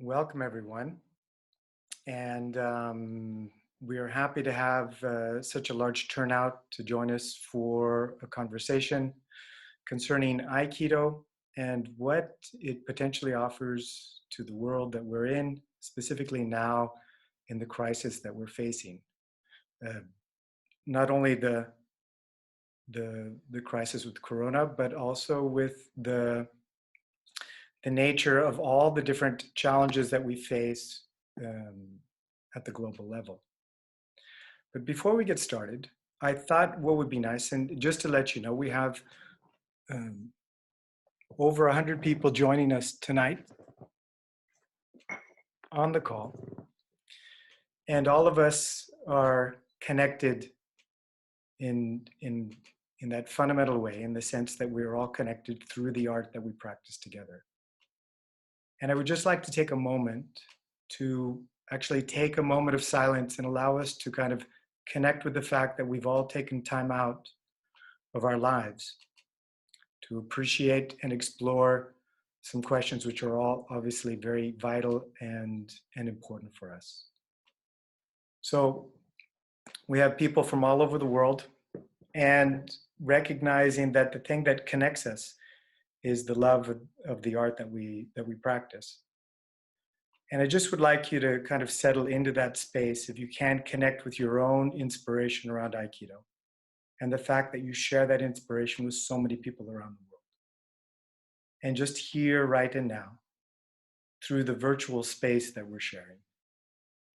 Welcome, everyone. And we are happy to have such a large turnout to join us for a conversation concerning Aikido and what it potentially offers to the world that we're in, specifically now in the crisis that we're facing. Not only the crisis with Corona, but also with the nature of all the different challenges that we face at the global level. But before we get started, I thought what would be nice, and just to let you know, we have over 100 people joining us tonight on the call, and all of us are connected in that fundamental way, in the sense that we're all connected through the art that we practice together. And I would just like to take a moment to actually take a moment of silence and allow us to kind of connect with the fact that we've all taken time out of our lives to appreciate and explore some questions which are all obviously very vital and important for us. So we have people from all over the world, and recognizing that the thing that connects us is the love of the art that we practice. And I just would like you to kind of settle into that space, if you can, connect with your own inspiration around Aikido and the fact that you share that inspiration with so many people around the world. And just here, right and now, through the virtual space that we're sharing,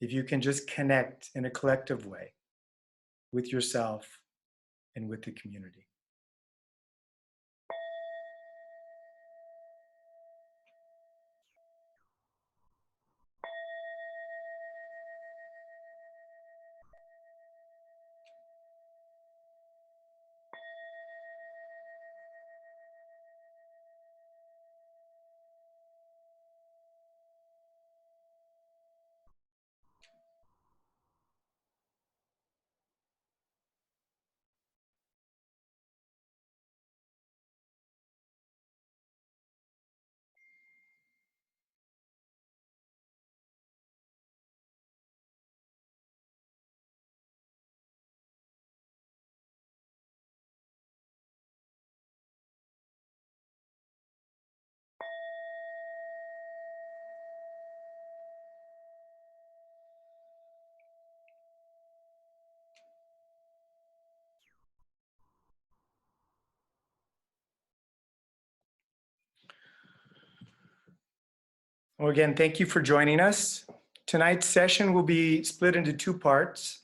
if you can just connect in a collective way with yourself and with the community. Well, again, thank you for joining us. Tonight's session will be split into two parts.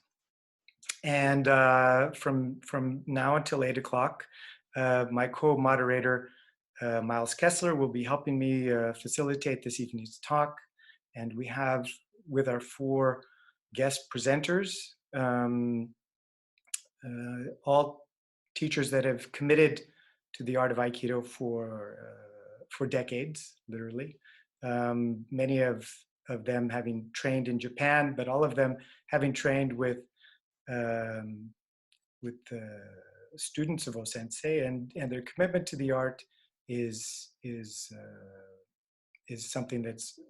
And from now until 8 o'clock, my co-moderator, Miles Kessler, will be helping me facilitate this evening's talk. And we have with our four guest presenters, all teachers that have committed to the art of Aikido for decades, literally. Many of them having trained in Japan, but all of them having trained with students of O-sensei, and their commitment to the art is something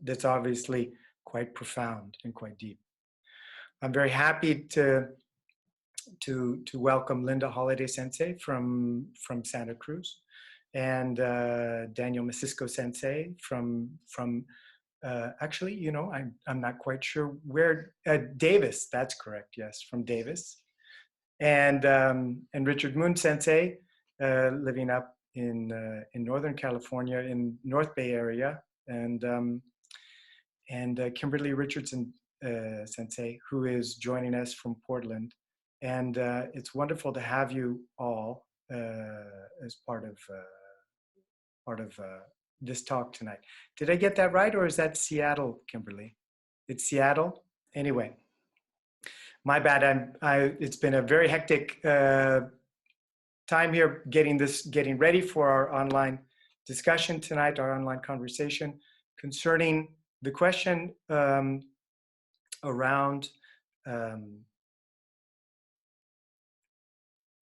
that's obviously quite profound and quite deep. I'm very happy to welcome Linda Holiday Sensei from Santa Cruz, and Daniel Messisco Sensei from actually, you know, I'm not quite sure where, Davis, that's correct, yes, from Davis. And Richard Moon Sensei, living up in Northern California, in North Bay area, and Kimberly Richardson Sensei, who is joining us from Portland. And it's wonderful to have you all as part of this talk tonight. Did I get that right, or is that Seattle, Kimberly? It's Seattle? Anyway, my bad. It's been a very hectic time here getting ready for our online discussion tonight, our online conversation concerning the question around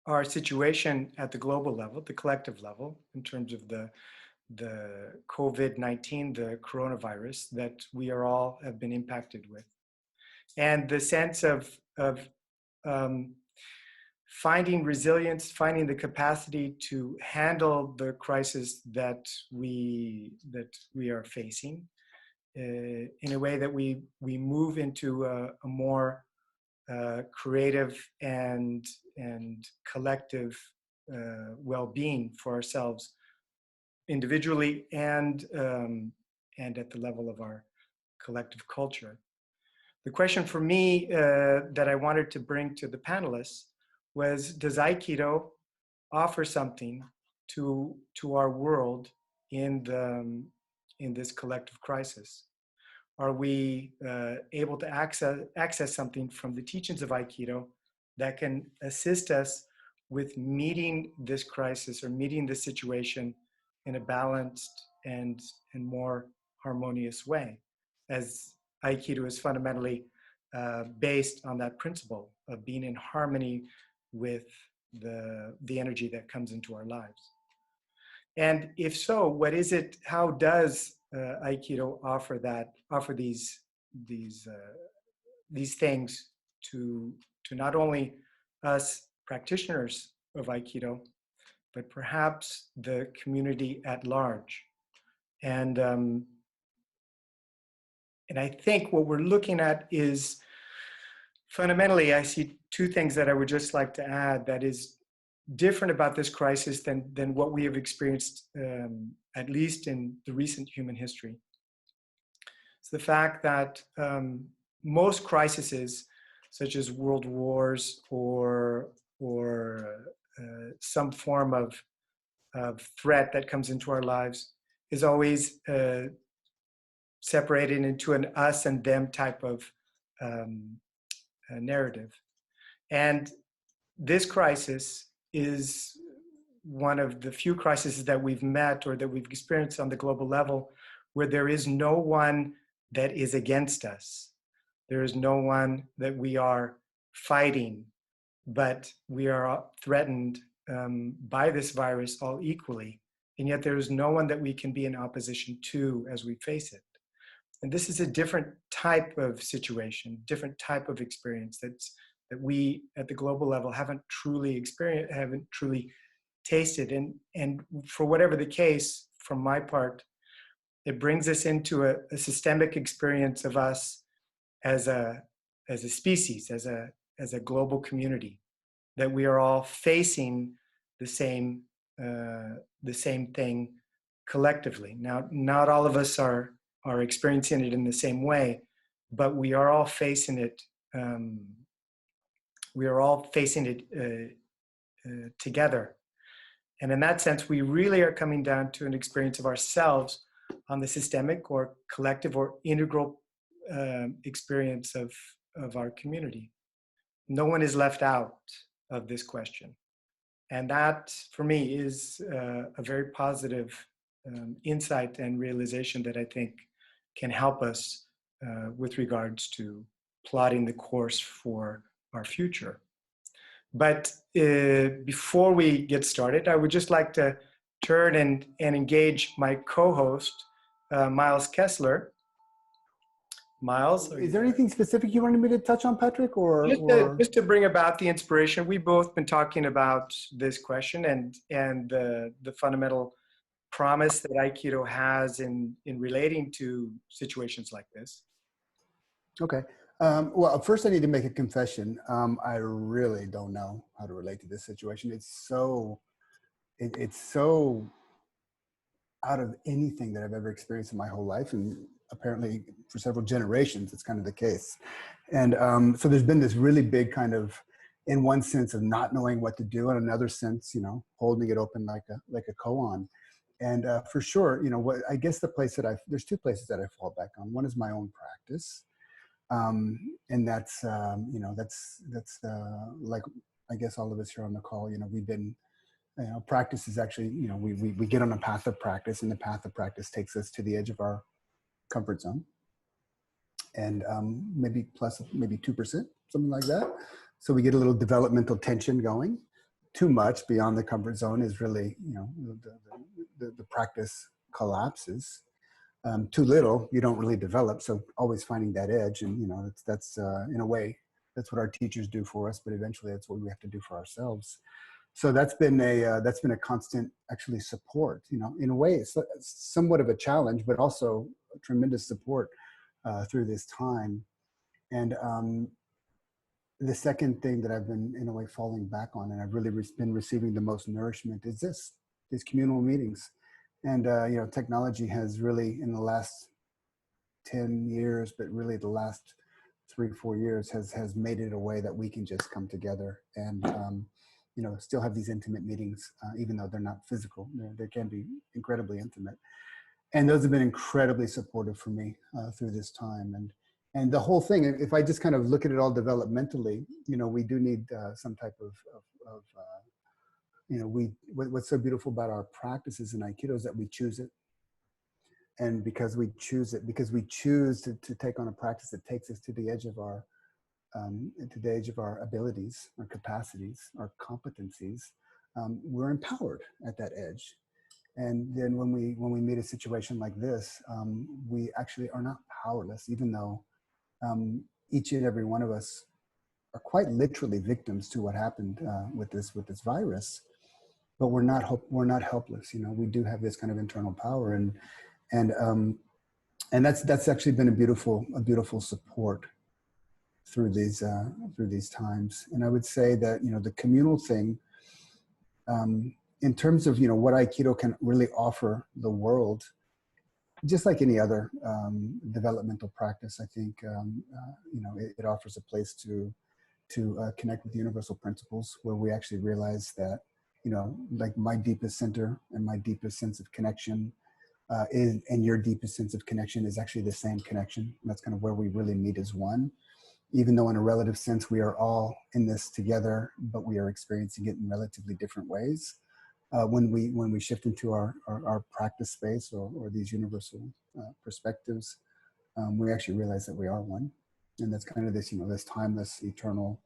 our situation at the global level, the collective level, in terms of the COVID-19, the coronavirus that we are all have been impacted with, and the sense of finding resilience, finding the capacity to handle the crisis that we are facing in a way that we move into a more creative and collective well-being for ourselves individually and at the level of our collective culture. The question for me that I wanted to bring to the panelists was, does Aikido offer something to our world in this collective crisis? Are we able to access something from the teachings of Aikido that can assist us with meeting this crisis or meeting this situation in a balanced and more harmonious way, as Aikido is fundamentally based on that principle of being in harmony with the energy that comes into our lives. And if so, what is it? How does Aikido offer these things to not only us practitioners of Aikido, but perhaps the community at large? And I think what we're looking at is fundamentally, I see two things that I would just like to add that is different about this crisis than what we have experienced, at least in the recent human history. It's the fact that most crises, such as world wars or some form of threat that comes into our lives, is always separated into an us and them type of narrative. And this crisis is one of the few crises that we've met or that we've experienced on the global level where there is no one that is against us. There is no one that we are fighting, but we are threatened by this virus all equally. And yet there is no one that we can be in opposition to as we face it. And this is a different type of situation, different type of experience that we at the global level haven't truly experienced, haven't truly tasted. And for whatever the case, from my part, it brings us into a systemic experience of us as a species, as a global community, that we are all facing the same thing collectively. Now, not all of us are experiencing it in the same way, but we are all facing it. We are all facing it together. And in that sense, we really are coming down to an experience of ourselves on the systemic or collective or integral experience of our community. No one is left out of this question. And that, for me, is a very positive insight and realization that I think can help us with regards to plotting the course for our future. But before we get started, I would just like to turn and engage my co-host, Miles Kessler. Miles? Is there anything specific you wanted me to touch on, Patrick? Just to bring about the inspiration. We've both been talking about this question and the fundamental promise that Aikido has in relating to situations like this. Okay. Well, first I need to make a confession. I really don't know how to relate to this situation. It's so out of anything that I've ever experienced in my whole life. And apparently for several generations, it's kind of the case. And so there's been this really big kind of, in one sense, of not knowing what to do, and another sense, holding it open like a koan. And for sure, you know, what I guess the place that there's two places that I fall back on. One is my own practice, and that's you know, that's like I guess all of us here on the call, you know, we've been, you know, practice is actually, you know, we get on a path of practice, and the path of practice takes us to the edge of our comfort zone, and maybe plus maybe 2%, something like that. So we get a little developmental tension going. Too much beyond the comfort zone is really, you know, the practice collapses. Too little, you don't really develop. So always finding that edge, and you know, that's in a way, that's what our teachers do for us, but eventually that's what we have to do for ourselves. So that's been a constant actually support. You know, in a way, it's somewhat of a challenge, but also a tremendous support through this time. And the second thing that I've been in a way falling back on, and I've really been receiving the most nourishment, is these communal meetings. And you know, technology has really, in the last 10 years, but really the last 3-4 years, has made it a way that we can just come together and you know, still have these intimate meetings, even though they're not physical. They can be incredibly intimate, and those have been incredibly supportive for me through this time. And the whole thing, if I just kind of look at it all developmentally, you know, we do need some type of you know, what's so beautiful about our practices in Aikido is that we choose it. And because we choose it, because we choose to take on a practice that takes us to the edge of our abilities, our capacities, our competencies, we're empowered at that edge. And then when we meet a situation like this, we actually are not powerless, even though each and every one of us are quite literally victims to what happened with this virus. But we're not helpless. You know, we do have this kind of internal power, and that's actually been a beautiful support through these times. And I would say that, you know, the communal thing, in terms of, you know, what Aikido can really offer the world, just like any other developmental practice, I think you know, it offers a place to connect with universal principles, where we actually realize that, you know, like my deepest center and my deepest sense of connection and your deepest sense of connection is actually the same connection. And that's kind of where we really meet as one, even though in a relative sense we are all in this together, but we are experiencing it in relatively different ways. When we shift into our practice space or these universal perspectives, we actually realize that we are one. And that's kind of this, you know, this timeless, eternal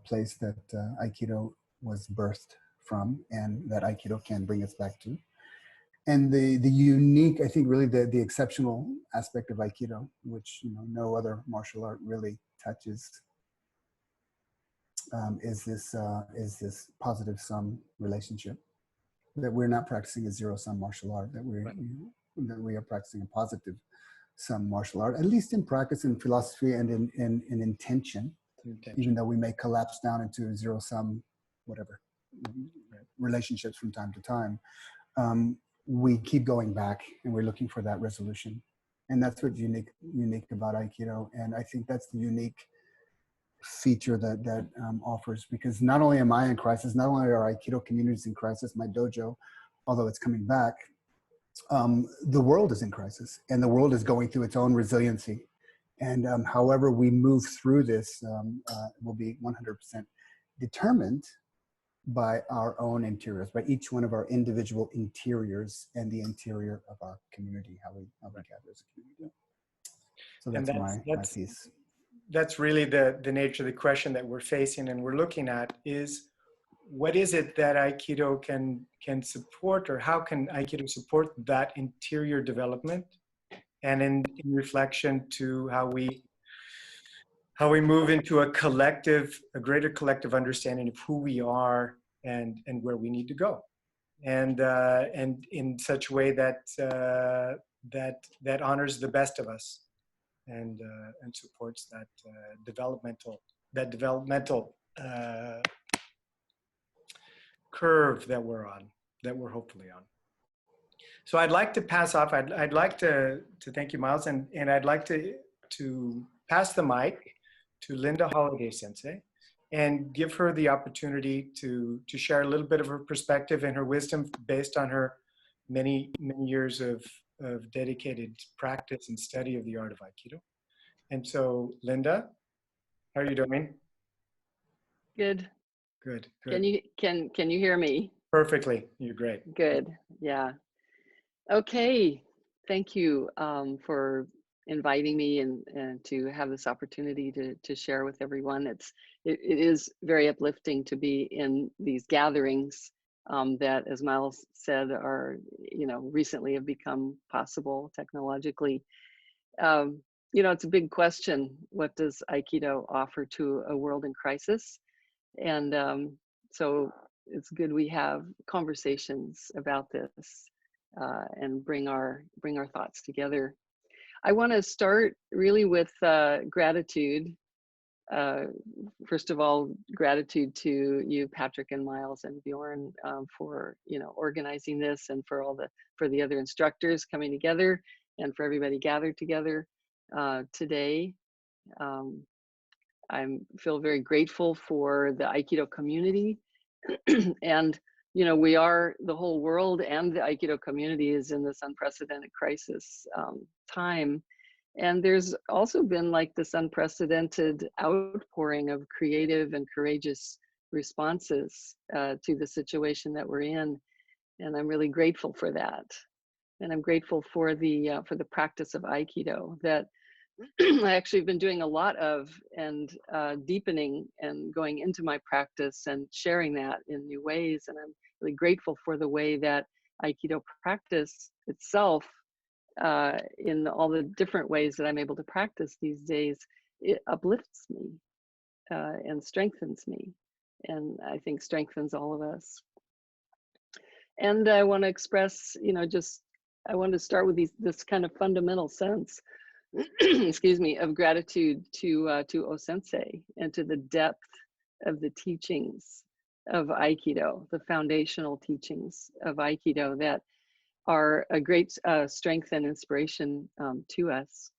place that Aikido was birthed from, and that Aikido can bring us back to. And the unique, I think, really the exceptional aspect of Aikido, which, you know, no other martial art really touches, is this positive sum relationship. That we're not practicing a zero-sum martial art. That we're that we are practicing a positive sum martial art, at least in practice, in philosophy, and in intention. Even though we may collapse down into zero-sum, whatever, relationships from time to time, we keep going back, and we're looking for that resolution. And that's what's unique about Aikido. And I think that's the unique feature that offers, because not only am I in crisis, not only are Aikido communities in crisis, my dojo, although it's coming back, the world is in crisis, and the world is going through its own resiliency. And however we move through this will be 100% determined by our own interiors, by each one of our individual interiors and the interior of our community, how we gather as a community. So that's my piece. That's really the nature of the question that we're facing and we're looking at is, what is it that Aikido can support, or how can Aikido support that interior development? And in reflection to how we move into a greater collective understanding of who we are and where we need to go, and in such a way that that honors the best of us, and supports that developmental curve that we're hopefully on. So I'd like to pass off. I'd like to thank you, Miles, and I'd like to pass the mic to Linda Holiday Sensei, and give her the opportunity to share a little bit of her perspective and her wisdom based on her many years of dedicated practice and study of the art of Aikido. And so, Linda, how are you doing? Good. Good, Can good. you hear me? Perfectly. You're great. Good. Yeah. Okay. Thank you for inviting me and to have this opportunity to share with everyone. It is very uplifting to be in these gatherings that, as Miles said, are recently have become possible technologically. It's a big question. What does Aikido offer to a world in crisis? And so it's good we have conversations about this and bring our thoughts together. I want to start really with gratitude. First of all, gratitude to you, Patrick and Miles and Bjorn, for organizing this, and for the other instructors coming together, and for everybody gathered together today. I feel very grateful for the Aikido community. And, we are, the whole world and the Aikido community is in this unprecedented crisis time. And there's also been like this unprecedented outpouring of creative and courageous responses to the situation that we're in. And I'm really grateful for that. And I'm grateful for the practice of Aikido that I actually have been doing a lot of, and deepening and going into my practice and sharing that in new ways. And I'm really grateful for the way that Aikido practice itself, in all the different ways that I'm able to practice these days, it uplifts me and strengthens me. And I think strengthens all of us. And I want to express, I want to start with this kind of fundamental sense excuse me, of gratitude to O-sensei and to the depth of the teachings of Aikido, the foundational teachings of Aikido that are a great strength and inspiration to us.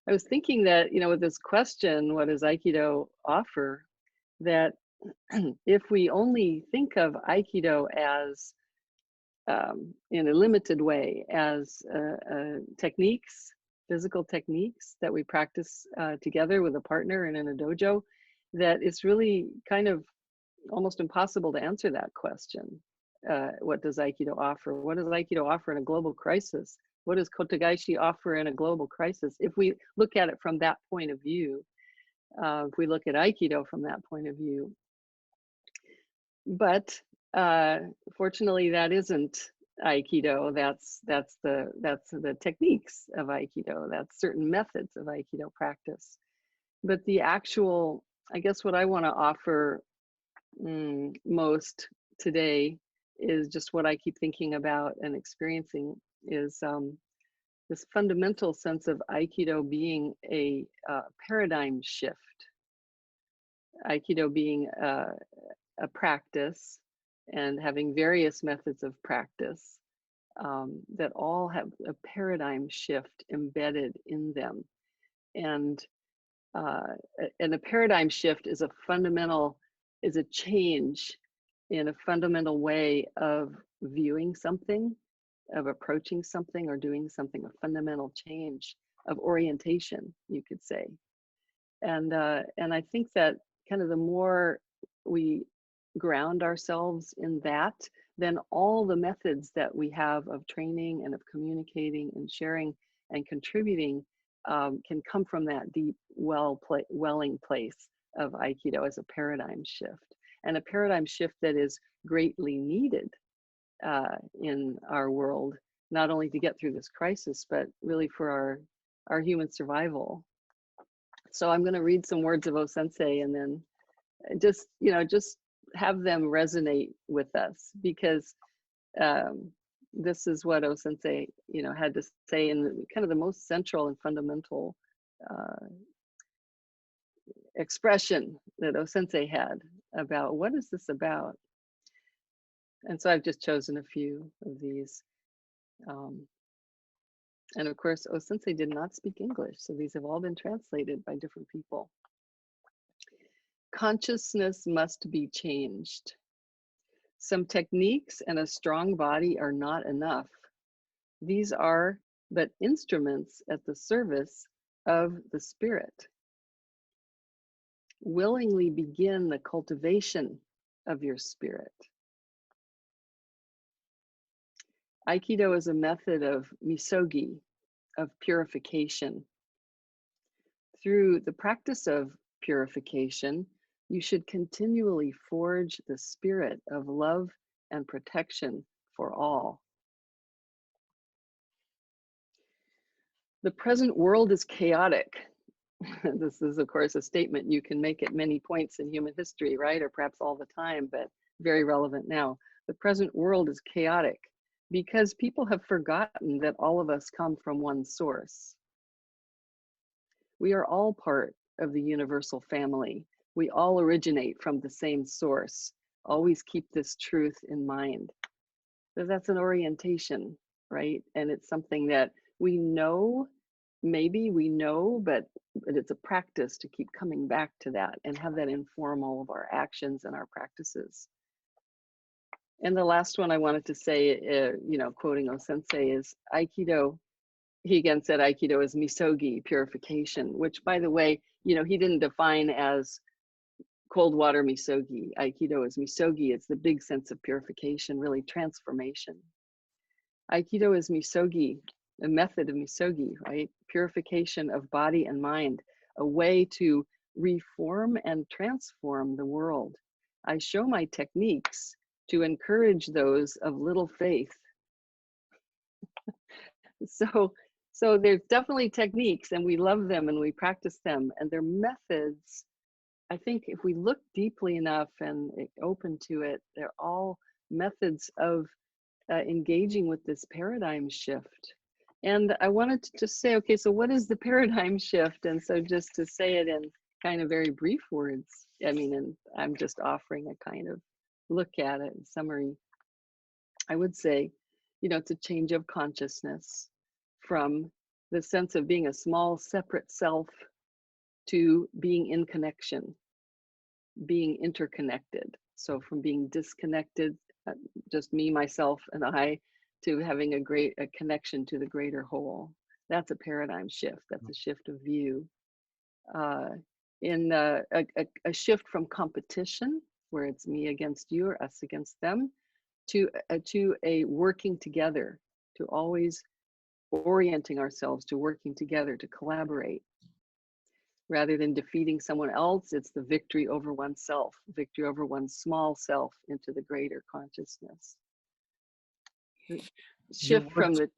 I was thinking that, with this question, what does Aikido offer? That if we only think of Aikido as in a limited way as techniques, physical techniques that we practice together with a partner and in a dojo, that it's really kind of almost impossible to answer that question. What does Aikido offer? What does Aikido offer in a global crisis? What does Kotagaishi offer in a global crisis? If we look at it from that point of view, if we look at Aikido from that point of view. But fortunately, that isn't Aikido. That's the techniques of Aikido. That's certain methods of Aikido practice. But the actual, I guess, what I want to offer most today is just what I keep thinking about and experiencing is this fundamental sense of Aikido being a paradigm shift. Aikido being a practice and having various methods of practice that all have a paradigm shift embedded in them. And a paradigm shift is a change in a fundamental way of viewing something, of approaching something or doing something, a fundamental change of orientation, you could say. And I think that kind of the more we ground ourselves in that, then all the methods that we have of training and of communicating and sharing and contributing can come from that deep welling place of Aikido as a paradigm shift, and a paradigm shift that is greatly needed in our world, not only to get through this crisis, but really for our human survival. So I'm going to read some words of O-sensei and then just have them resonate with us, because this is what O-sensei, had to say in kind of the most central and fundamental expression that O-sensei had about what is this about. And so I've just chosen a few of these. And of course, O-sensei did not speak English, so these have all been translated by different people. Consciousness must be changed. Some techniques and a strong body are not enough. These are but instruments at the service of the spirit. Willingly begin the cultivation of your spirit. Aikido is a method of misogi, of purification. Through the practice of purification, you should continually forge the spirit of love and protection for all. The present world is chaotic. This is, of course, a statement you can make at many points in human history, right? Or perhaps all the time, but very relevant now. The present world is chaotic because people have forgotten that all of us come from one source. We are all part of the universal family. We all originate from the same source. Always keep this truth in mind. So that's an orientation, right? And it's something that we know, maybe we know, but it's a practice to keep coming back to that and have that inform all of our actions and our practices. And the last one I wanted to say, quoting O-sensei, is Aikido. He again said Aikido is misogi, purification, which, by the way, he didn't define as cold water misogi. Aikido is misogi. It's the big sense of purification, really transformation. Aikido is misogi, a method of misogi, right? Purification of body and mind, a way to reform and transform the world. I show my techniques to encourage those of little faith. So there's definitely techniques, and we love them and we practice them, and they're methods. I think if we look deeply enough and open to it, they're all methods of engaging with this paradigm shift. And I wanted to just say, okay, so what is the paradigm shift? And so just to say it in kind of very brief words, and I'm just offering a kind of look at it in summary. I would say, it's a change of consciousness from the sense of being a small separate self to being in connection, being interconnected. So from being disconnected, just me, myself, and I, to having a connection to the greater whole. That's a paradigm shift. That's a shift of view. In a shift from competition, where it's me against you or us against them, to a working together, to always orienting ourselves to working together, to collaborate. Rather than defeating someone else, it's the victory over oneself, victory over one's small self into the greater consciousness. Shift from the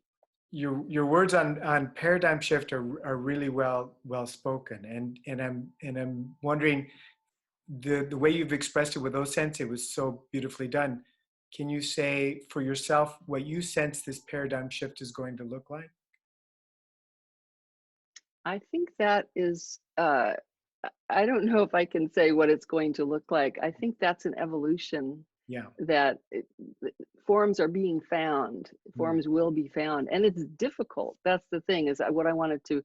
your words on paradigm shift are really well spoken, and I'm wondering, the way you've expressed it with O-sensei was so beautifully done. Can you say for yourself what you sense this paradigm shift is going to look like? I think that is, I don't know if I can say what it's going to look like. I think that's an evolution. Yeah. That forms are being found, forms will be found, and it's difficult. That's the thing, is what I wanted to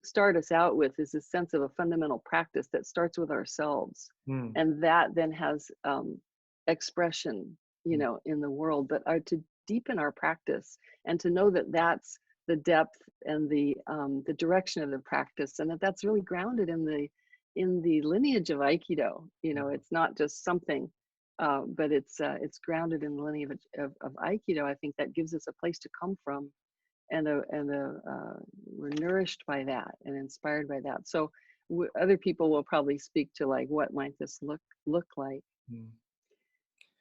start us out with, is a sense of a fundamental practice that starts with ourselves, and that then has expression, in the world, but to deepen our practice and to know that that's the depth and the direction of the practice, and that's really grounded in the lineage of Aikido. It's not just something, but it's grounded in the lineage of Aikido. I think that gives us a place to come from, and we're nourished by that and inspired by that. So other people will probably speak to, like, what might this look like.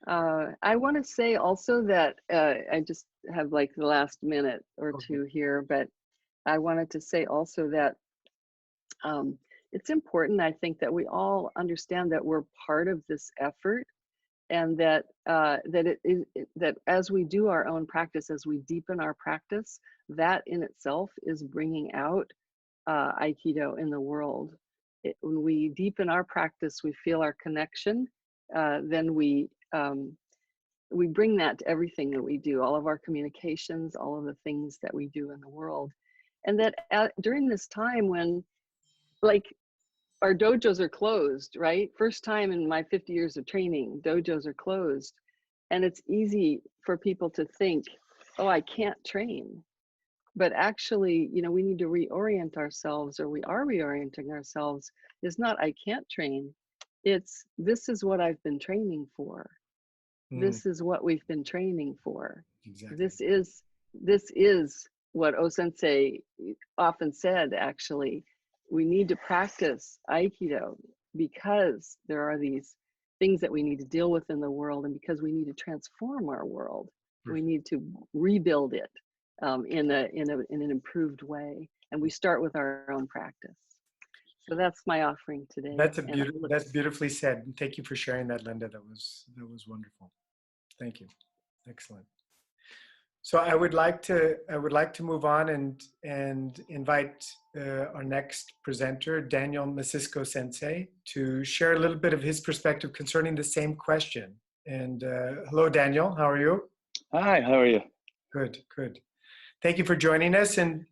I want to say also that I just have like the last minute or two here, but I wanted to say also that it's important, I think, that we all understand that we're part of this effort, and that that as we do our own practice, as we deepen our practice, that in itself is bringing out Aikido in the world. When we deepen our practice, we feel our connection, then we bring that to everything that we do, all of our communications, all of the things that we do in the world. And that during this time when, like, our dojos are closed, right? First time in my 50 years of training, dojos are closed. And it's easy for people to think, oh, I can't train. But actually, we need to reorient ourselves, or we are reorienting ourselves. It's not, I can't train. It's, this is what I've been training for. This is what we've been training for. Exactly. This is what O-sensei often said, actually. We need to practice Aikido because there are these things that we need to deal with in the world, and because we need to transform our world. We need to rebuild it in an improved way. And we start with our own practice. So that's my offering today. That's beautifully said. Thank you for sharing that, Linda. That was wonderful. Thank you. Excellent. So I would like to move on and invite our next presenter, Daniel Messisco Sensei, to share a little bit of his perspective concerning the same question. And hello, Daniel. How are you? Hi. How are you? Good. Good. Thank you for joining us. And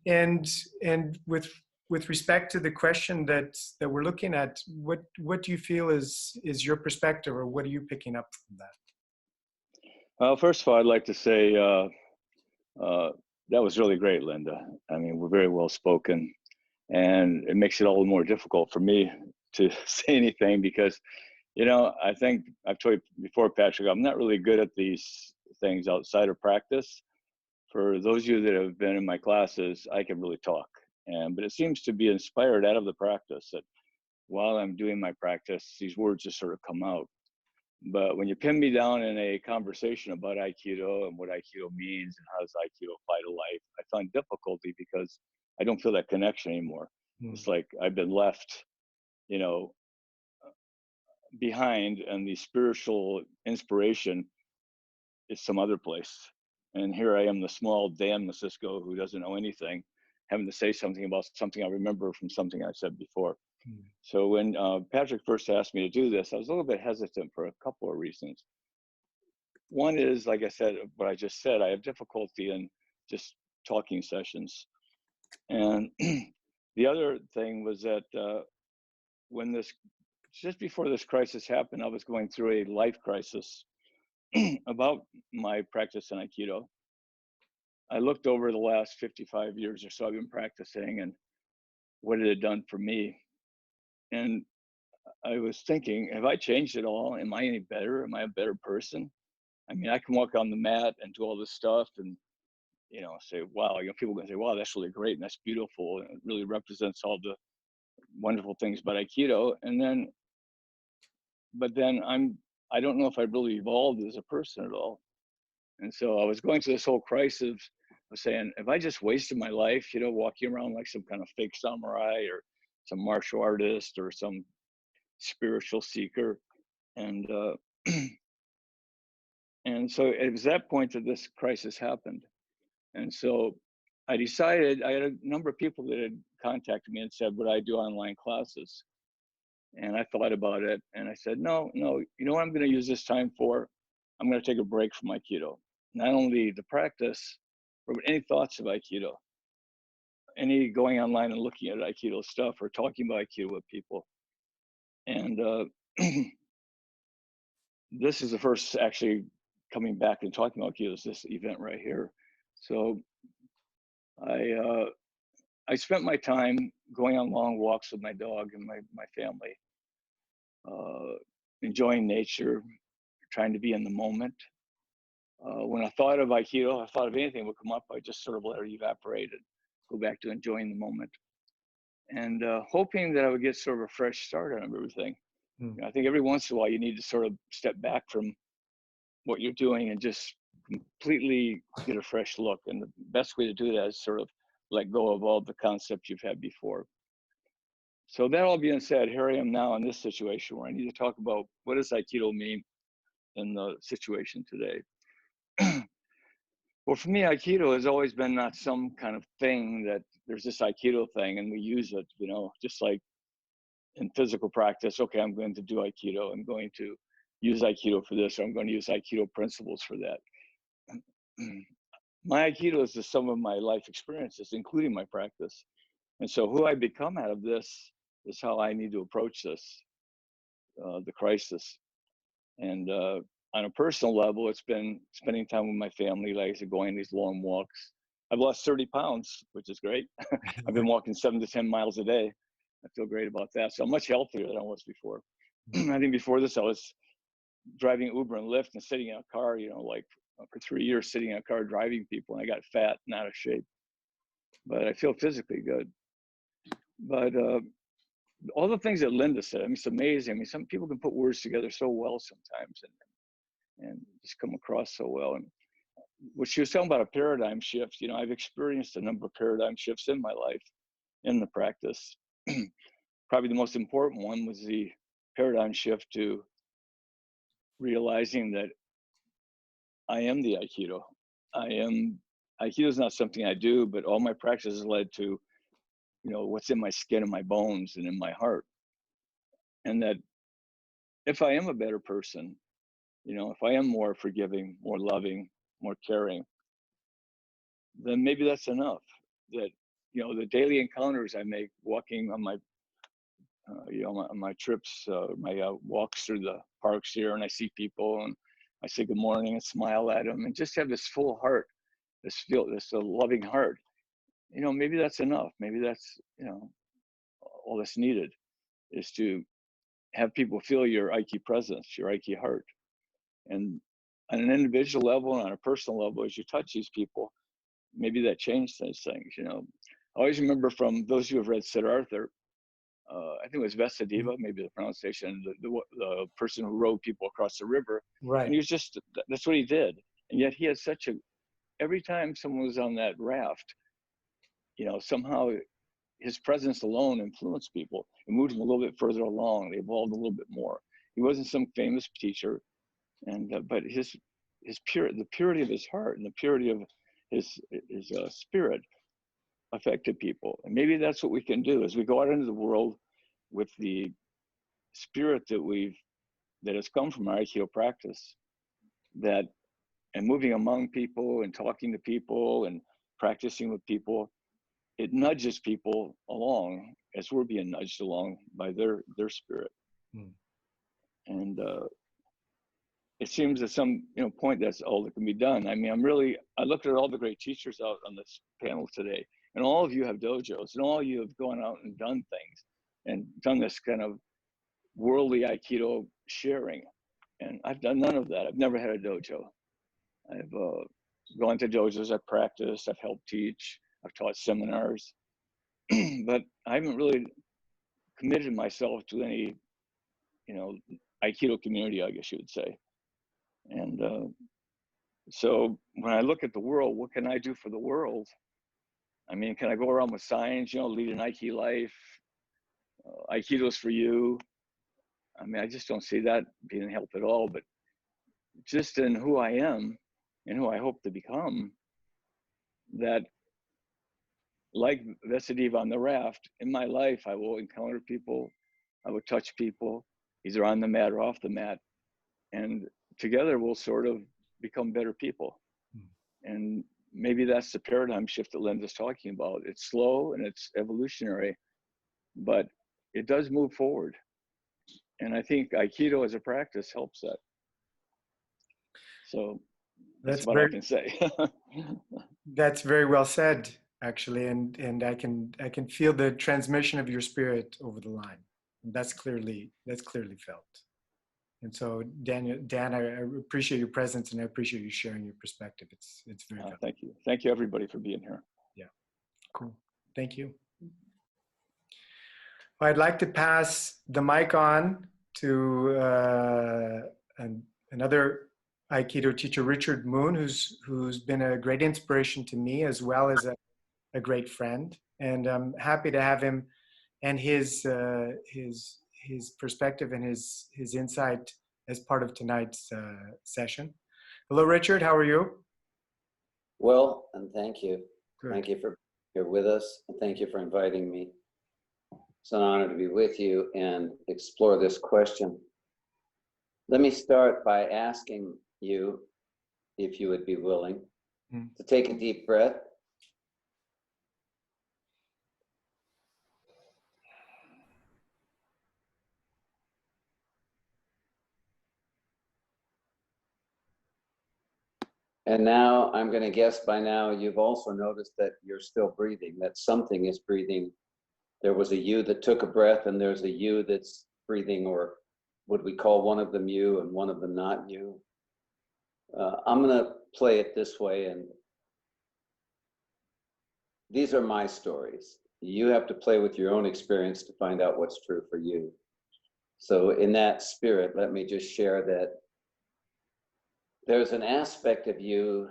with respect to the question that we're looking at, what do you feel is your perspective, or what are you picking up from that? Well, first of all, I'd like to say that was really great, Linda. I mean, we're very well spoken, and it makes it all the more difficult for me to say anything because, I think I've told you before, Patrick, I'm not really good at these things outside of practice. For those of you that have been in my classes, I can really talk, but it seems to be inspired out of the practice that while I'm doing my practice, these words just sort of come out. But when you pin me down in a conversation about Aikido and what Aikido means and how does Aikido apply to life, I find difficulty because I don't feel that connection anymore. It's like I've been left, behind, and the spiritual inspiration is some other place. And here I am, the small Dan Messisco who doesn't know anything, having to say something about something I remember from something I said before. So when Patrick first asked me to do this, I was a little bit hesitant for a couple of reasons. One is, like I said, what I just said, I have difficulty in just talking sessions. And the other thing was that just before this crisis happened, I was going through a life crisis about my practice in Aikido. I looked over the last 55 years or so I've been practicing and what it had done for me. And I was thinking, have I changed at all? Am I any better? Am I a better person? I mean, I can walk on the mat and do all this stuff and, say, wow, people are going to say, wow, that's really great and that's beautiful. And it really represents all the wonderful things about Aikido. But then I don't know if I really evolved as a person at all. And so I was going through this whole crisis of saying, if I just wasted my life, walking around like some kind of fake samurai or some martial artist or some spiritual seeker. And and so it was that point that this crisis happened. And so I decided, I had a number of people that had contacted me and said, would I do online classes? And I thought about it and I said, no, you know what I'm going to use this time for? I'm going to take a break from Aikido. Not only the practice, but any thoughts of Aikido, any going online and looking at Aikido stuff or talking about Aikido with people. And this is the first actually coming back and talking about Aikido, is this event right here. So I spent my time going on long walks with my dog and my family, enjoying nature, trying to be in the moment. When I thought of Aikido, I thought of anything would come up, I just sort of let it evaporate and go back to enjoying the moment. And hoping that I would get sort of a fresh start on everything. I think every once in a while you need to sort of step back from what you're doing and just completely get a fresh look. And the best way to do that is sort of let go of all the concepts you've had before. So that all being said, here I am now in this situation where I need to talk about what does Aikido mean in the situation today. Well, for me, Aikido has always been not some kind of thing that there's this Aikido thing and we use it, just like in physical practice. Okay, I'm going to do Aikido. I'm going to use Aikido for this, or I'm going to use Aikido principles for that. My Aikido is the sum of my life experiences, including my practice. And so who I become out of this is how I need to approach this, the crisis. And on a personal level, it's been spending time with my family, like I said, going on these long walks. I've lost 30 pounds, which is great. I've been walking 7 to 10 miles a day. I feel great about that. So I'm much healthier than I was before. I think before this, I was driving Uber and Lyft and sitting in a car, you know, like for 3 years sitting in a car driving people, and I got fat and out of shape. But I feel physically good. But all the things that Linda said, I mean, it's amazing. I mean, some people can put words together so well sometimes and just come across so well. And what she was talking about, a paradigm shift, you know, I've experienced a number of paradigm shifts in my life, in the practice. Probably the most important one was the paradigm shift to realizing that I am the Aikido. Aikido is not something I do, but all my practices led to, you know, what's in my skin and my bones and in my heart. And that if I am a better person, you know, if I am more forgiving, more loving, more caring, then maybe that's enough. That, you know, the daily encounters I make walking on my, you know, on my trips, my walks through the parks here, and I see people and I say good morning and smile at them and just have this full heart, this loving heart. You know, maybe that's enough. Maybe that's, you know, all that's needed is to have people feel your Aiki presence, your Aiki heart. And on an individual level and on a personal level, as you touch these people, maybe that changed those things, you know. I always remember from those who have read Siddhartha, I think it was Vesadeva, maybe the pronunciation, the person who rowed people across the river. Right. And he was just, that's what he did. And yet he had such a, every time someone was on that raft, you know, somehow his presence alone influenced people and moved them a little bit further along. They evolved a little bit more. He wasn't some famous teacher, and but the purity of his heart and the purity of his spirit affected people. And maybe that's what we can do as we go out into the world with the spirit that has come from our Aikido practice, that and moving among people and talking to people and practicing with people, it nudges people along as we're being nudged along by their spirit. And it seems at some, you know, point that's all that can be done. I mean, I looked at all the great teachers out on this panel today, and all of you have dojos, and all of you have gone out and done things and done this kind of worldly Aikido sharing. And I've done none of that. I've never had a dojo. I've gone to dojos, I've practiced, I've helped teach, I've taught seminars, but I haven't really committed myself to any, you know, Aikido community, I guess you would say. And so when I look at the world, what can I do for the world? I mean, can I go around with signs, you know, lead an Aiki life, Aikido's for you? I mean, I just don't see that being help at all, but just in who I am and who I hope to become, that like Vesadeva on the raft, in my life, I will encounter people, I will touch people, either on the mat or off the mat, and together we'll sort of become better people. And maybe that's the paradigm shift that Linda's talking about. It's slow and it's evolutionary, but it does move forward. And I think Aikido as a practice helps that. So that's what I can say. That's very well said, actually, and I can feel the transmission of your spirit over the line. And that's clearly felt. And so, Dan, I appreciate your presence and I appreciate you sharing your perspective. It's very good. Thank you. Thank you, everybody, for being here. Yeah, cool. Thank you. I'd like to pass the mic on to another Aikido teacher, Richard Moon, who's been a great inspiration to me as well as a great friend. And I'm happy to have him and his perspective and his insight as part of tonight's session. Hello, Richard. How are you? Well, and thank you. Good. Thank you for being here with us, and thank you for inviting me. It's an honor to be with you and explore this question. Let me start by asking you, if you would be willing, to take a deep breath. And now I'm going to guess by now you've also noticed that you're still breathing, that something is breathing. There was a you that took a breath, and there's a you that's breathing, or would we call one of them you and one of them not you? I'm going to play it this way, and these are my stories. You have to play with your own experience to find out what's true for you. So in that spirit, let me just share that there's an aspect of you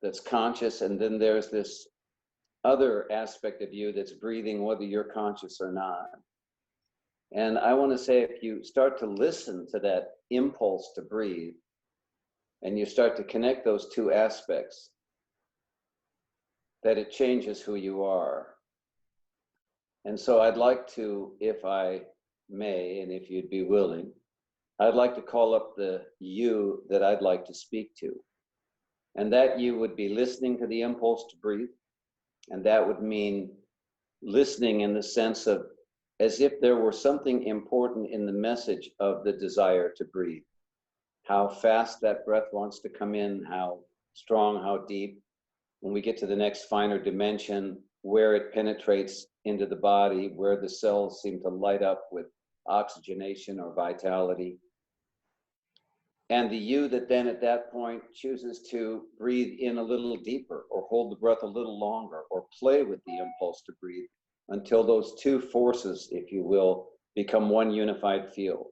that's conscious, and then there's this other aspect of you that's breathing, whether you're conscious or not. And I want to say, if you start to listen to that impulse to breathe, and you start to connect those two aspects, that it changes who you are. And so I'd like to, if I may, and if you'd be willing, I'd like to call up the you that I'd like to speak to. And that you would be listening to the impulse to breathe. And that would mean listening in the sense of as if there were something important in the message of the desire to breathe. How fast that breath wants to come in, how strong, how deep. When we get to the next finer dimension, where it penetrates into the body, where the cells seem to light up with oxygenation or vitality. And the you that then at that point chooses to breathe in a little deeper, or hold the breath a little longer, or play with the impulse to breathe until those two forces, if you will, become one unified field.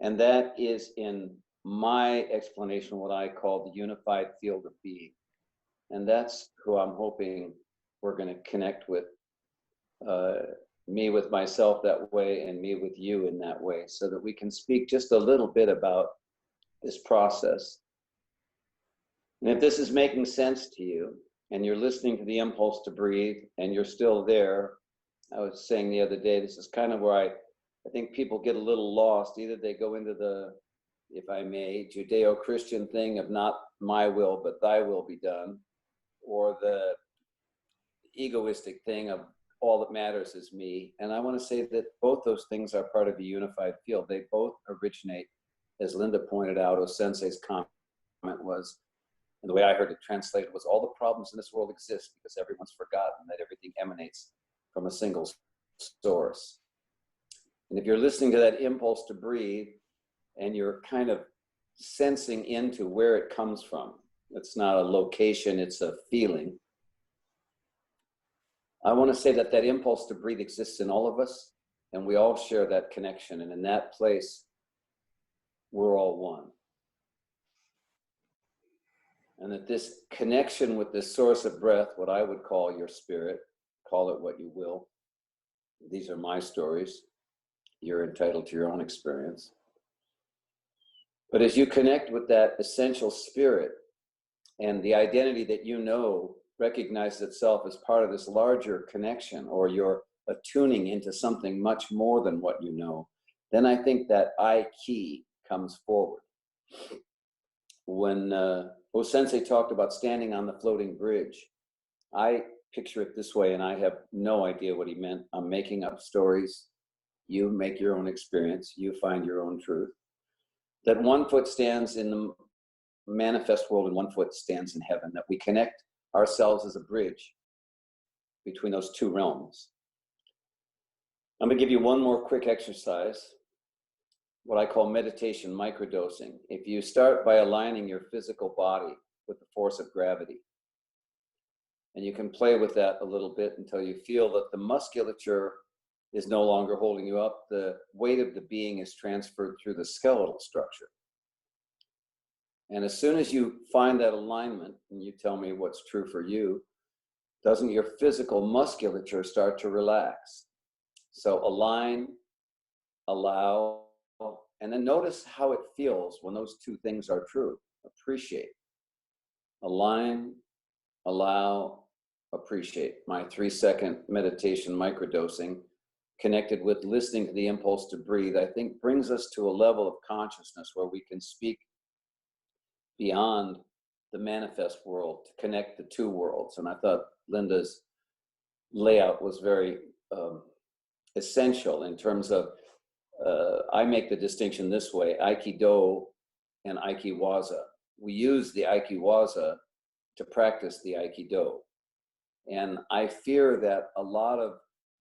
And that is, in my explanation, what I call the unified field of being. And that's who I'm hoping we're going to connect with, me with myself that way, and me with you in that way, so that we can speak just a little bit about this process. And if this is making sense to you, and you're listening to the impulse to breathe, and you're still there, I was saying the other day, this is kind of where I think people get a little lost. Either they go into the, if I may, Judeo-Christian thing of not my will, but thy will be done, or the egoistic thing of all that matters is me. And I want to say that both those things are part of the unified field. They both originate, as Linda pointed out, O-sensei's comment was, and the way I heard it translated was, all the problems in this world exist because everyone's forgotten that everything emanates from a single source. And if you're listening to that impulse to breathe, and you're kind of sensing into where it comes from, it's not a location, it's a feeling. I want to say that that impulse to breathe exists in all of us, and we all share that connection. And in that place, we're all one. And that this connection with this source of breath, what I would call your spirit, call it what you will. These are my stories. You're entitled to your own experience. But as you connect with that essential spirit, and the identity that you know recognizes itself as part of this larger connection, or you're attuning into something much more than what you know, then I think that I key comes forward. When O-sensei talked about standing on the floating bridge, I picture it this way, and I have no idea what he meant. I'm making up stories. You make your own experience. You find your own truth. That one foot stands in the manifest world and one foot stands in heaven, that we connect ourselves as a bridge between those two realms. I'm going to give you one more quick exercise, what I call meditation microdosing. If you start by aligning your physical body with the force of gravity, and you can play with that a little bit until you feel that the musculature is no longer holding you up, the weight of the being is transferred through the skeletal structure. And as soon as you find that alignment, and you tell me what's true for you, doesn't your physical musculature start to relax? So align, allow, and then notice how it feels when those two things are true. Appreciate. Align, allow, appreciate. My 3-second meditation microdosing, connected with listening to the impulse to breathe, I think brings us to a level of consciousness where we can speak beyond the manifest world to connect the two worlds. And I thought Linda's layout was very essential in terms of, I make the distinction this way, Aikido and Aikiwaza. we use the Aikiwaza to practice the Aikido. And I fear that a lot of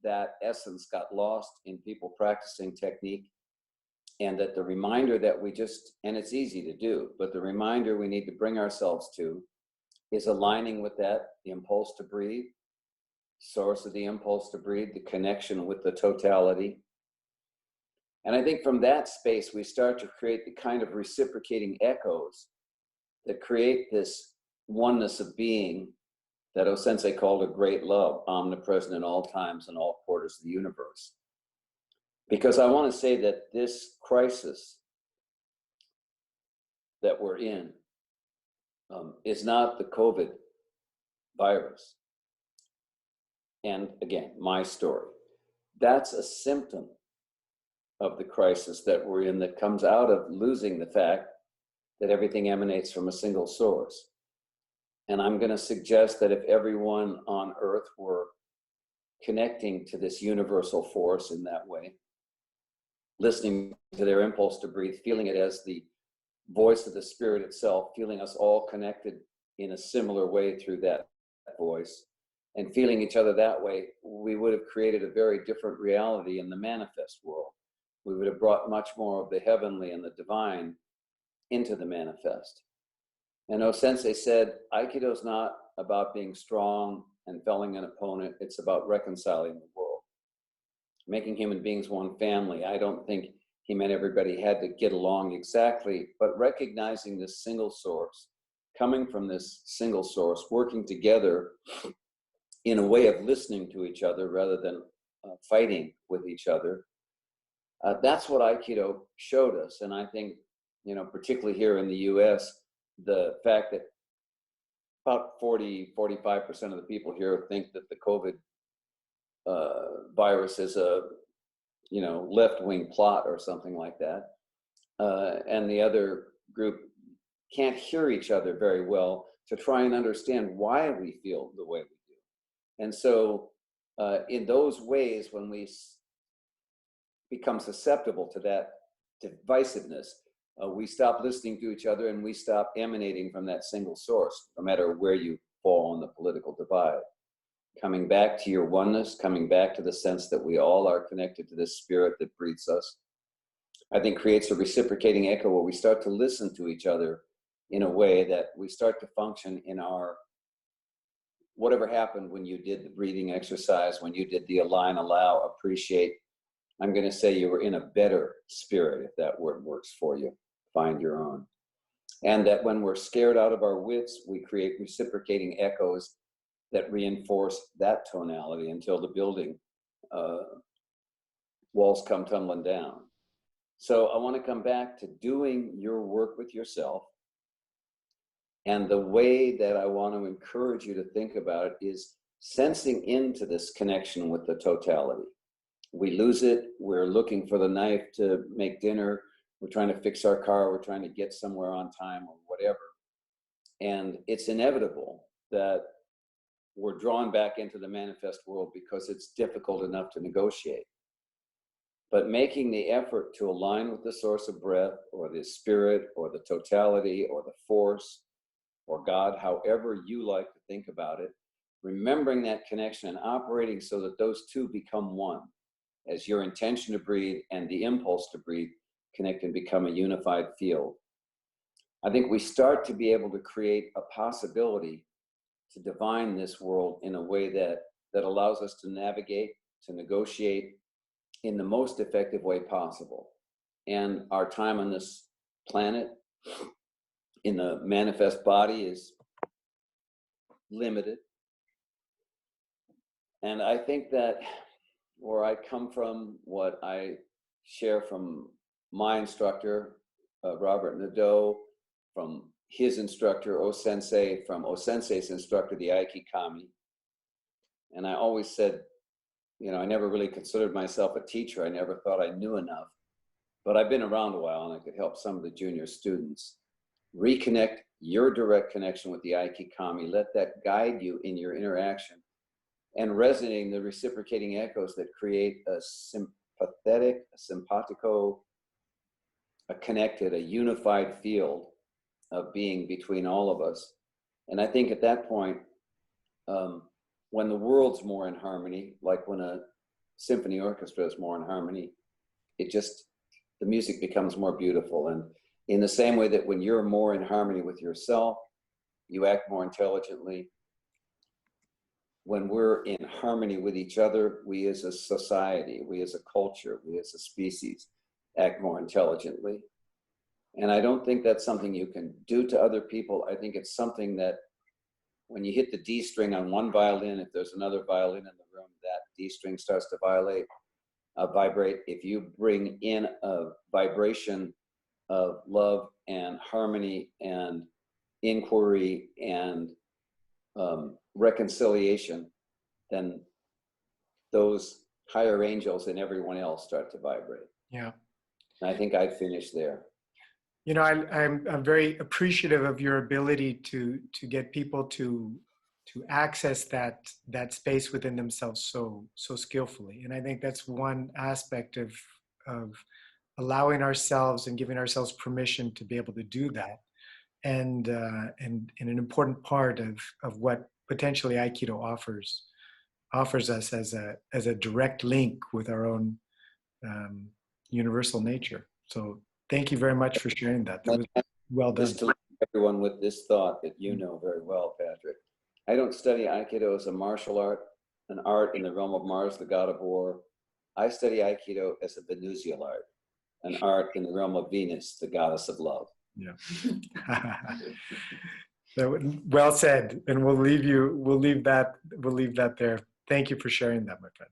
that essence got lost in people practicing technique, and that the reminder that we just, and it's easy to do, but the reminder we need to bring ourselves to is aligning with that, the impulse to breathe, source of the impulse to breathe, the connection with the totality. And I think from that space, we start to create the kind of reciprocating echoes that create this oneness of being that O-sensei called a great love, omnipresent in all times and all quarters of the universe. Because I want to say that this crisis that we're in is not the COVID virus. And again, my story. That's a symptom of the crisis that we're in, that comes out of losing the fact that everything emanates from a single source. And I'm going to suggest that if everyone on Earth were connecting to this universal force in that way, listening to their impulse to breathe, feeling it as the voice of the spirit itself, feeling us all connected in a similar way through that voice, and feeling each other that way, we would have created a very different reality in the manifest world. We would have brought much more of the heavenly and the divine into the manifest. And O-sensei said, Aikido is not about being strong and felling an opponent. It's about reconciling the world, making human beings one family. I don't think he meant everybody had to get along exactly, but recognizing this single source, coming from this single source, working together in a way of listening to each other rather than fighting with each other. That's what Aikido showed us. And I think, you know, particularly here in the US, the fact that about 45% of the people here think that the COVID virus is a, you know, left-wing plot or something like that. And the other group can't hear each other very well to try and understand why we feel the way we do. And so in those ways, when we become susceptible to that divisiveness, we stop listening to each other and we stop emanating from that single source, no matter where you fall on the political divide. Coming back to your oneness, coming back to the sense that we all are connected to this spirit that breathes us, I think creates a reciprocating echo where we start to listen to each other in a way that we start to function in our, whatever happened when you did the breathing exercise, when you did the align, allow, appreciate, I'm going to say you were in a better spirit, if that word works for you. Find your own. And that when we're scared out of our wits, we create reciprocating echoes that reinforce that tonality until the building walls come tumbling down. So I want to come back to doing your work with yourself. And the way that I want to encourage you to think about it is sensing into this connection with the totality. We lose it. We're looking for the knife to make dinner. We're trying to fix our car. We're trying to get somewhere on time or whatever. And it's inevitable that we're drawn back into the manifest world because it's difficult enough to negotiate. But making the effort to align with the source of breath or the spirit or the totality or the force or God, however you like to think about it, remembering that connection and operating so that those two become one, as your intention to breathe and the impulse to breathe connect and become a unified field. I think we start to be able to create a possibility to divine this world in a way that allows us to navigate, to negotiate in the most effective way possible. And our time on this planet in the manifest body is limited. And I think that where I come from, what I share from my instructor, Robert Nadeau, from his instructor, O-sensei, from O-sensei's instructor, the Aikikami. And I always said, you know, I never really considered myself a teacher. I never thought I knew enough. But I've been around a while and I could help some of the junior students. Reconnect your direct connection with the Aikikami. Let that guide you in your interaction. And resonating the reciprocating echoes that create a sympathetic, a simpatico, a connected, a unified field of being between all of us. And I think at that point, when the world's more in harmony, like when a symphony orchestra is more in harmony, the music becomes more beautiful. And in the same way that when you're more in harmony with yourself, you act more intelligently. When we're in harmony with each other, we as a society, we as a culture, we as a species act more intelligently. And I don't think that's something you can do to other people. I think it's something that when you hit the D string on one violin, if there's another violin in the room, that D string starts to vibrate. If you bring in a vibration of love and harmony and inquiry and reconciliation, then those higher angels and everyone else start to vibrate. Yeah. And I think I'd finish there. You know, I'm very appreciative of your ability to get people to access that space within themselves so skillfully. And I think that's one aspect of allowing ourselves and giving ourselves permission to be able to do that. And an important part of what potentially Aikido offers us as a direct link with our own universal nature. So thank you very much for sharing that. That was well done. Just to leave everyone with this thought that you know very well, Patrick. I don't study Aikido as a martial art, an art in the realm of Mars, the god of war. I study Aikido as a Venusian art, an art in the realm of Venus, the goddess of love. Yeah. Well said. And we'll leave that there. Thank you for sharing that, my friend.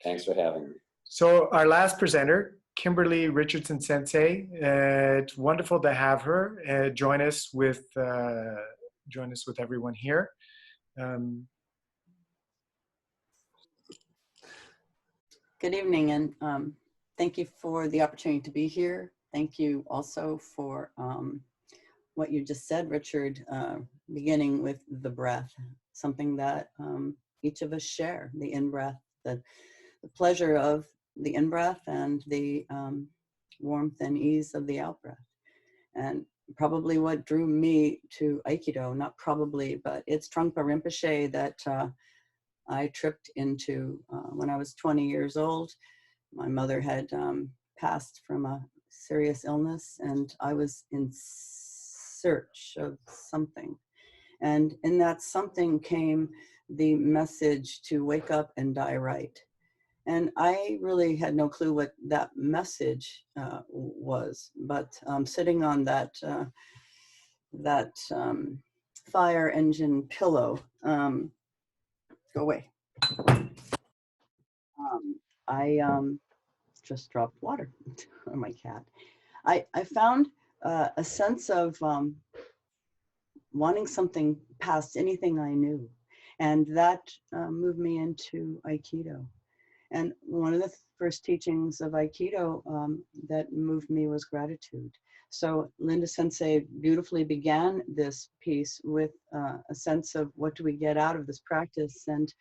Thanks for having me. So our last presenter, Kimberly Richardson Sensei, it's wonderful to have her join us with everyone here. Good evening, and thank you for the opportunity to be here. Thank you also for what you just said, Richard, beginning with the breath, something that each of us share, the in-breath, the pleasure of the in-breath and the warmth and ease of the out-breath. And probably what drew me to Aikido, not probably, but it's Trungpa Rinpoche that I tripped into when I was 20 years old. My mother had passed from a serious illness, and I was in search of something. And in that something came the message to wake up and die right. And I really had no clue what that message was, but sitting on that fire engine pillow, go away. I just dropped water on my cat. I found a sense of wanting something past anything I knew, and that moved me into Aikido. And one of the first teachings of Aikido that moved me was gratitude. So Linda Sensei beautifully began this piece with a sense of what do we get out of this practice. And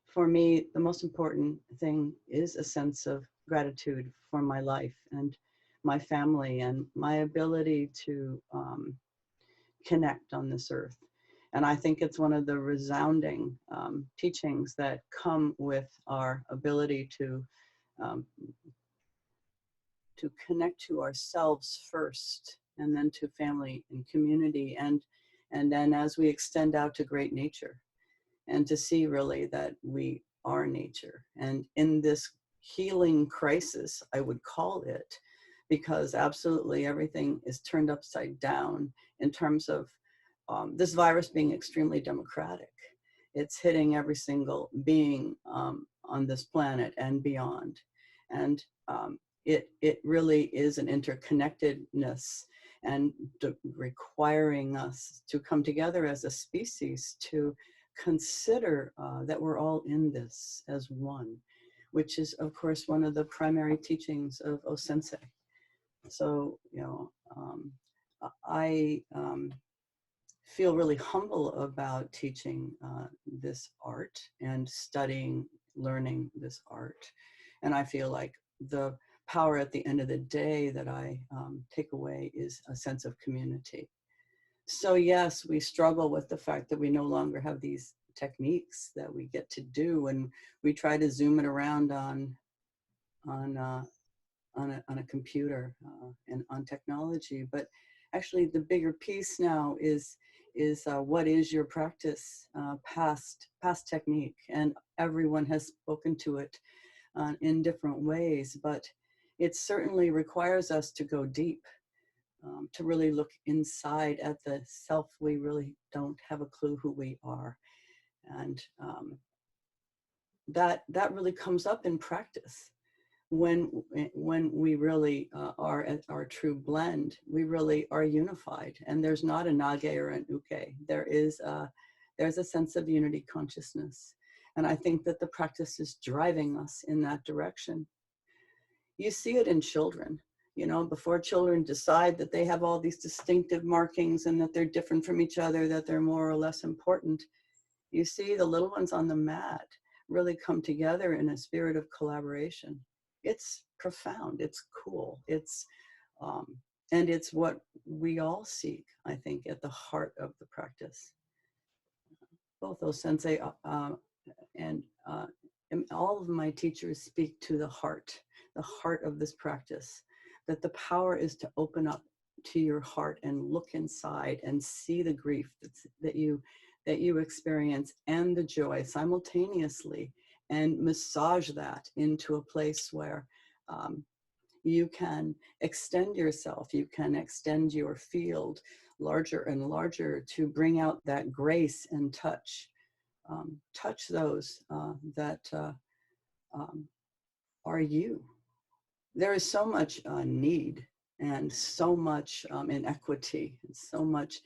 for me, the most important thing is a sense of gratitude for my life and my family and my ability to connect on this earth. And I think it's one of the resounding teachings that come with our ability to connect to ourselves first, and then to family and community, and then as we extend out to great nature, and to see really that we are nature. And in this healing crisis, I would call it, because absolutely everything is turned upside down in terms of this virus being extremely democratic. It's hitting every single being on this planet and beyond. And it really is an interconnectedness, and requiring us to come together as a species to consider that we're all in this as one, which is, of course, one of the primary teachings of O-Sensei. So, you know, I feel really humble about teaching this art and learning this art. And I feel like the power at the end of the day that I take away is a sense of community. So yes, we struggle with the fact that we no longer have these techniques that we get to do, and we try to zoom it around on a computer and on technology. But actually, the bigger piece now is what is your practice, past technique, and everyone has spoken to it in different ways. But it certainly requires us to go deep. To really look inside at the self. We really don't have a clue who we are. And that really comes up in practice. When we really are at our true blend, we really are unified. And there's not a nage or an uke. There's a sense of unity consciousness. And I think that the practice is driving us in that direction. You see it in children. You know, before children decide that they have all these distinctive markings and that they're different from each other, that they're more or less important, you see the little ones on the mat really come together in a spirit of collaboration. It's profound, it's cool, it's and it's what we all seek, I think, at the heart of the practice. Both those sensei and all of my teachers speak to the heart of this practice. That the power is to open up to your heart and look inside and see the grief that you experience and the joy simultaneously, and massage that into a place where you can extend yourself, you can extend your field larger and larger to bring out that grace and touch those that are you. There is so much need and so much inequity and so much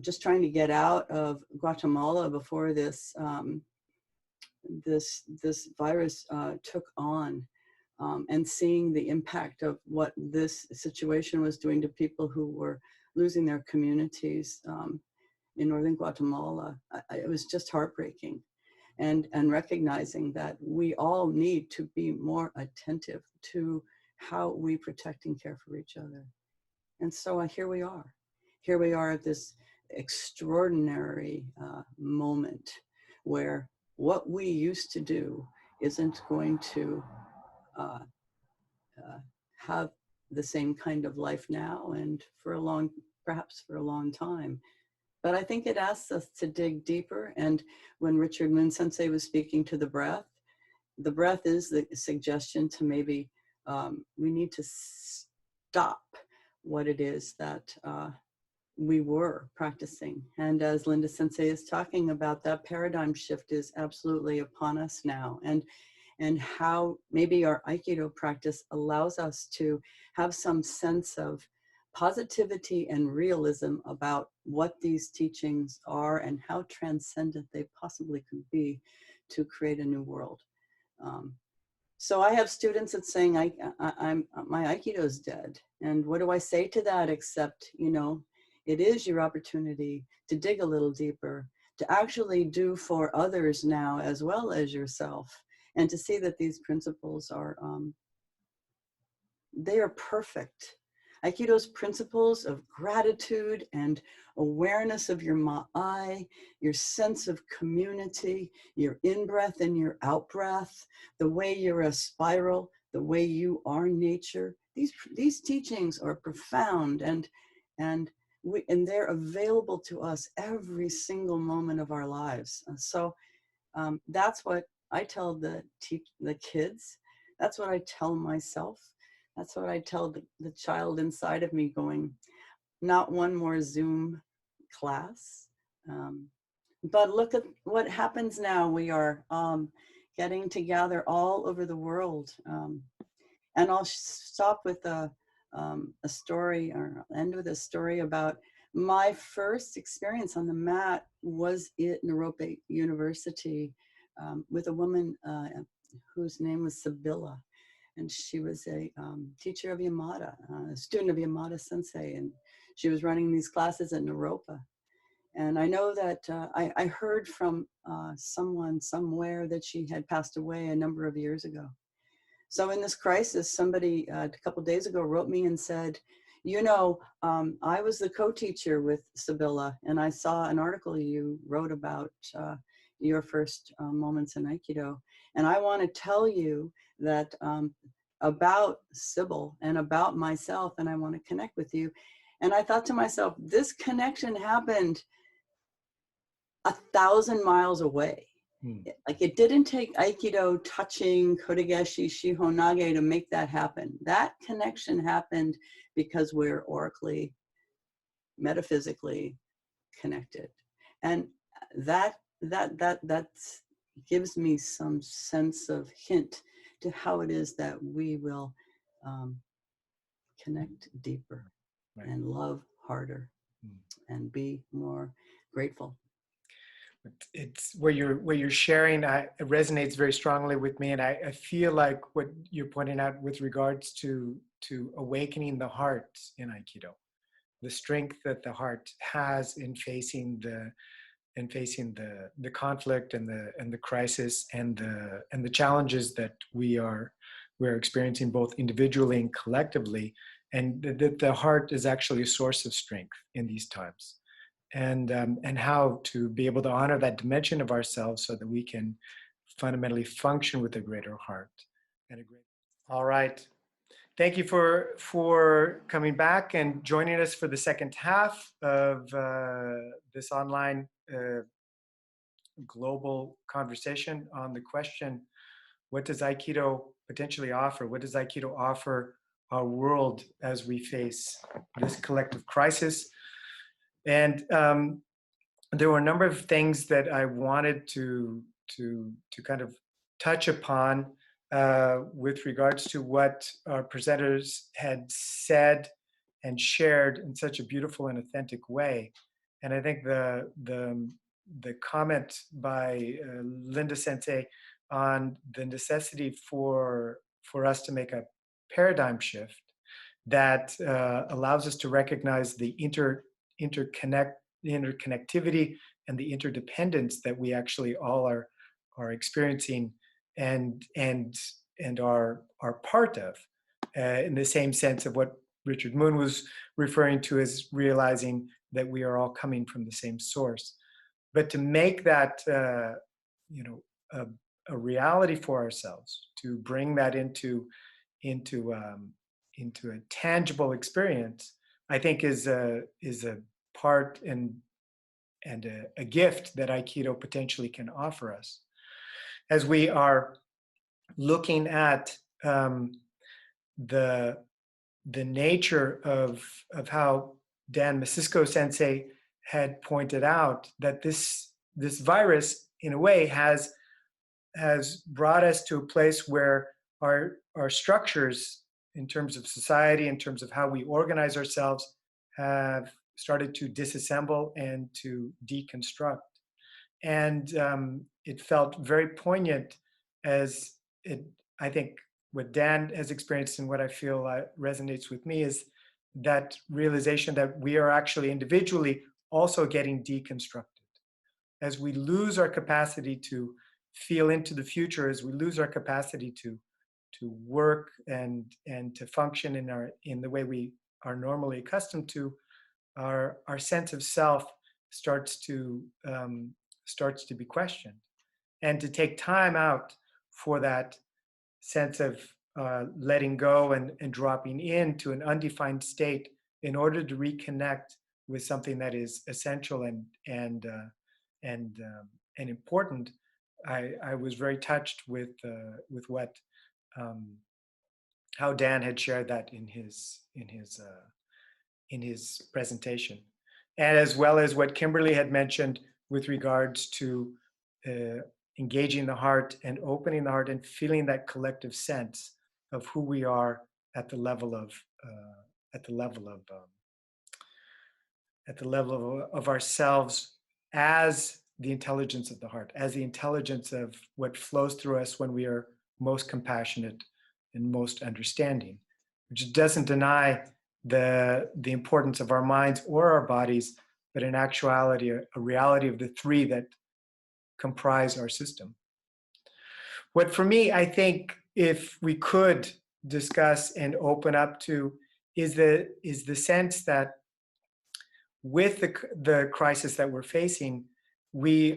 just trying to get out of Guatemala before this this virus took on, and seeing the impact of what this situation was doing to people who were losing their communities in northern Guatemala. It was just heartbreaking. And recognizing that we all need to be more attentive to how we protect and care for each other. And so here we are. Here we are at this extraordinary moment where what we used to do isn't going to have the same kind of life now and perhaps for a long time. But I think it asks us to dig deeper. And when Richard Moon Sensei was speaking to the breath is the suggestion to maybe we need to stop what it is that we were practicing. And as Linda Sensei is talking about, that paradigm shift is absolutely upon us now. And how maybe our Aikido practice allows us to have some sense of positivity and realism about what these teachings are and how transcendent they possibly could be to create a new world. So I have students that saying, my Aikido is dead. And what do I say to that except, it is your opportunity to dig a little deeper, to actually do for others now as well as yourself, and to see that these principles are, they are perfect. Aikido's principles of gratitude and awareness of your ma'ai, your sense of community, your in-breath and your out-breath, the way you're a spiral, the way you are nature. These teachings are profound and they're available to us every single moment of our lives. So that's what I tell the kids. That's what I tell myself. That's what I tell the child inside of me going, not one more Zoom class. But look at what happens now. We are getting together all over the world. And I'll stop with a story, or end with a story about my first experience on the mat was at Naropa University with a woman whose name was Sibylla. And she was a teacher of Yamada, a student of Yamada Sensei, and she was running these classes at Naropa. And I know that I heard from someone somewhere that she had passed away a number of years ago. So in this crisis, somebody a couple of days ago wrote me and said, you know, I was the co-teacher with Sibylla, and I saw an article you wrote about your first moments in Aikido. And I want to tell you that about Sybil and about myself, and I want to connect with you. And I thought to myself, this connection happened 1,000 miles away. Like, it didn't take Aikido touching Kotegaeshi Shihonage to make that happen. That connection happened because we're aurically, metaphysically connected. And that gives me some sense of hint to how it is that we will connect deeper, right, and love harder, and be more grateful. It's where you're sharing, it resonates very strongly with me, and I feel like what you're pointing out with regards to awakening the heart in Aikido, the strength that the heart has in facing the conflict and the crisis and the challenges that we're experiencing both individually and collectively, and that the heart is actually a source of strength in these times. And how to be able to honor that dimension of ourselves so that we can fundamentally function with a greater heart. All right. Thank you for coming back and joining us for the second half of this online global conversation on the question, what does Aikido potentially offer? What does Aikido offer our world as we face this collective crisis? And there were a number of things that I wanted to kind of touch upon with regards to what our presenters had said and shared in such a beautiful and authentic way. And I think the comment by Linda Sensei on the necessity for us to make a paradigm shift that allows us to recognize the interconnectivity and the interdependence that we actually all are experiencing and are part of, in the same sense of what Richard Moon was referring to as realizing that we are all coming from the same source. But to make that a reality for ourselves, to bring that into a tangible experience, I think is a part and a gift that Aikido potentially can offer us. As we are looking at the nature of how Dan Messisco Sensei had pointed out, that this virus, in a way, has brought us to a place where our structures, in terms of society, in terms of how we organize ourselves, have started to disassemble and to deconstruct. And it felt very poignant, as I think what Dan has experienced and what I feel resonates with me is that realization that we are actually individually also getting deconstructed. As we lose our capacity to feel into the future, as we lose our capacity to work and to function in the way we are normally accustomed to, our sense of self starts to be questioned, and to take time out for that sense of letting go and dropping into an undefined state in order to reconnect with something that is essential and important. I was very touched with what how Dan had shared that in his presentation, and as well as what Kimberly had mentioned with regards to engaging the heart and opening the heart and feeling that collective sense of who we are at the level of ourselves, as the intelligence of the heart, as the intelligence of what flows through us when we are most compassionate and most understanding, which doesn't deny the importance of our minds or our bodies, but in actuality, a reality of the three that comprise our system. What for me, I think, if we could discuss and open up to is the sense that with the crisis that we're facing,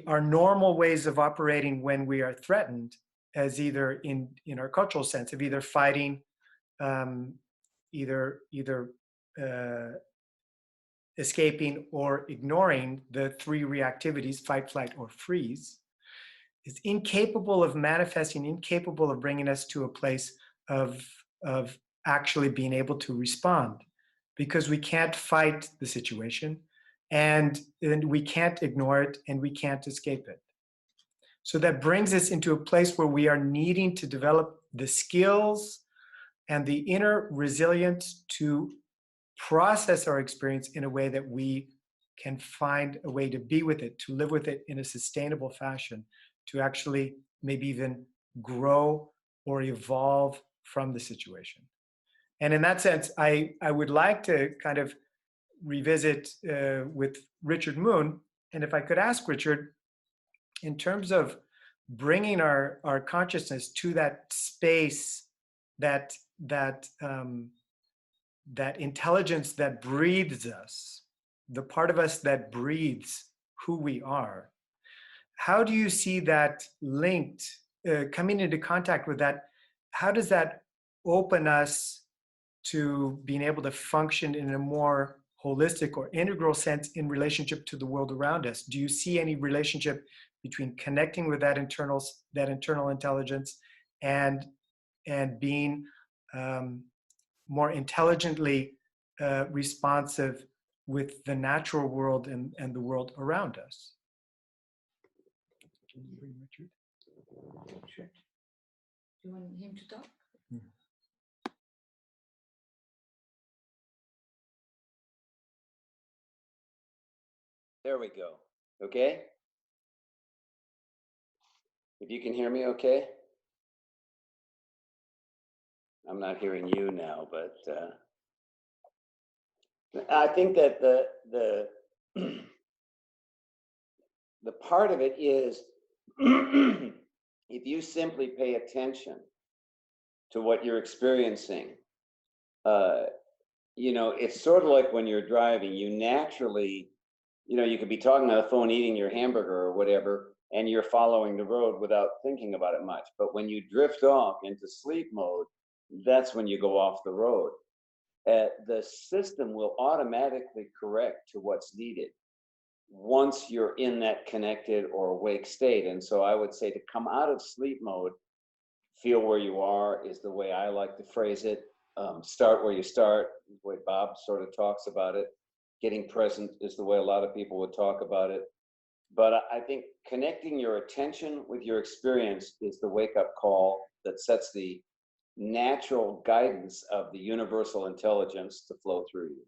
our normal ways of operating when we are threatened, as either in our cultural sense of either fighting, either escaping or ignoring the three reactivities, fight, flight, or freeze, is incapable of manifesting, incapable of bringing us to a place of actually being able to respond, because we can't fight the situation, and we can't ignore it, and we can't escape it. So that brings us into a place where we are needing to develop the skills and the inner resilience to process our experience in a way that we can find a way to be with it, to live with it in a sustainable fashion, to actually maybe even grow or evolve from the situation. And in that sense, I would like to kind of revisit with Richard Moon. And if I could ask Richard, in terms of bringing our consciousness to that space, that intelligence that breathes us, the part of us that breathes who we are, how do you see that linked, coming into contact with that? How does that open us to being able to function in a more holistic or integral sense in relationship to the world around us? Do you see any relationship between connecting with that internal intelligence and being more intelligently responsive with the natural world and the world around us? Can you bring Richard? Sure. Do you want him to talk? There we go. Okay? If you can hear me okay? I'm not hearing you now, but I think that the part of it is if you simply pay attention to what you're experiencing, it's sort of like when you're driving, you naturally, you could be talking on the phone, eating your hamburger or whatever, and you're following the road without thinking about it much. But when you drift off into sleep mode, that's when you go off the road. The system will automatically correct to what's needed once you're in that connected or awake state. And so I would say to come out of sleep mode, feel where you are is the way I like to phrase it. Start where you start, the way Bob sort of talks about it. Getting present is the way a lot of people would talk about it. But I think connecting your attention with your experience is the wake-up call that sets the natural guidance of the universal intelligence to flow through you.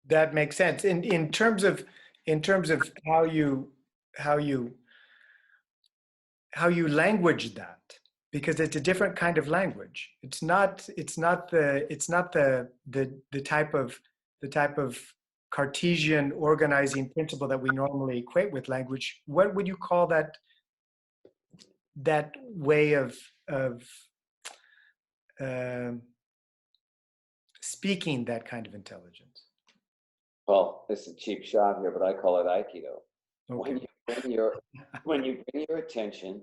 That makes sense. In terms of how you language that, because it's a different kind of language. It's not the type of Cartesian organizing principle that we normally equate with language. What would you call that way of speaking that kind of intelligence? Well, it's a cheap shot here, but I call it Aikido. Okay. When you bring your attention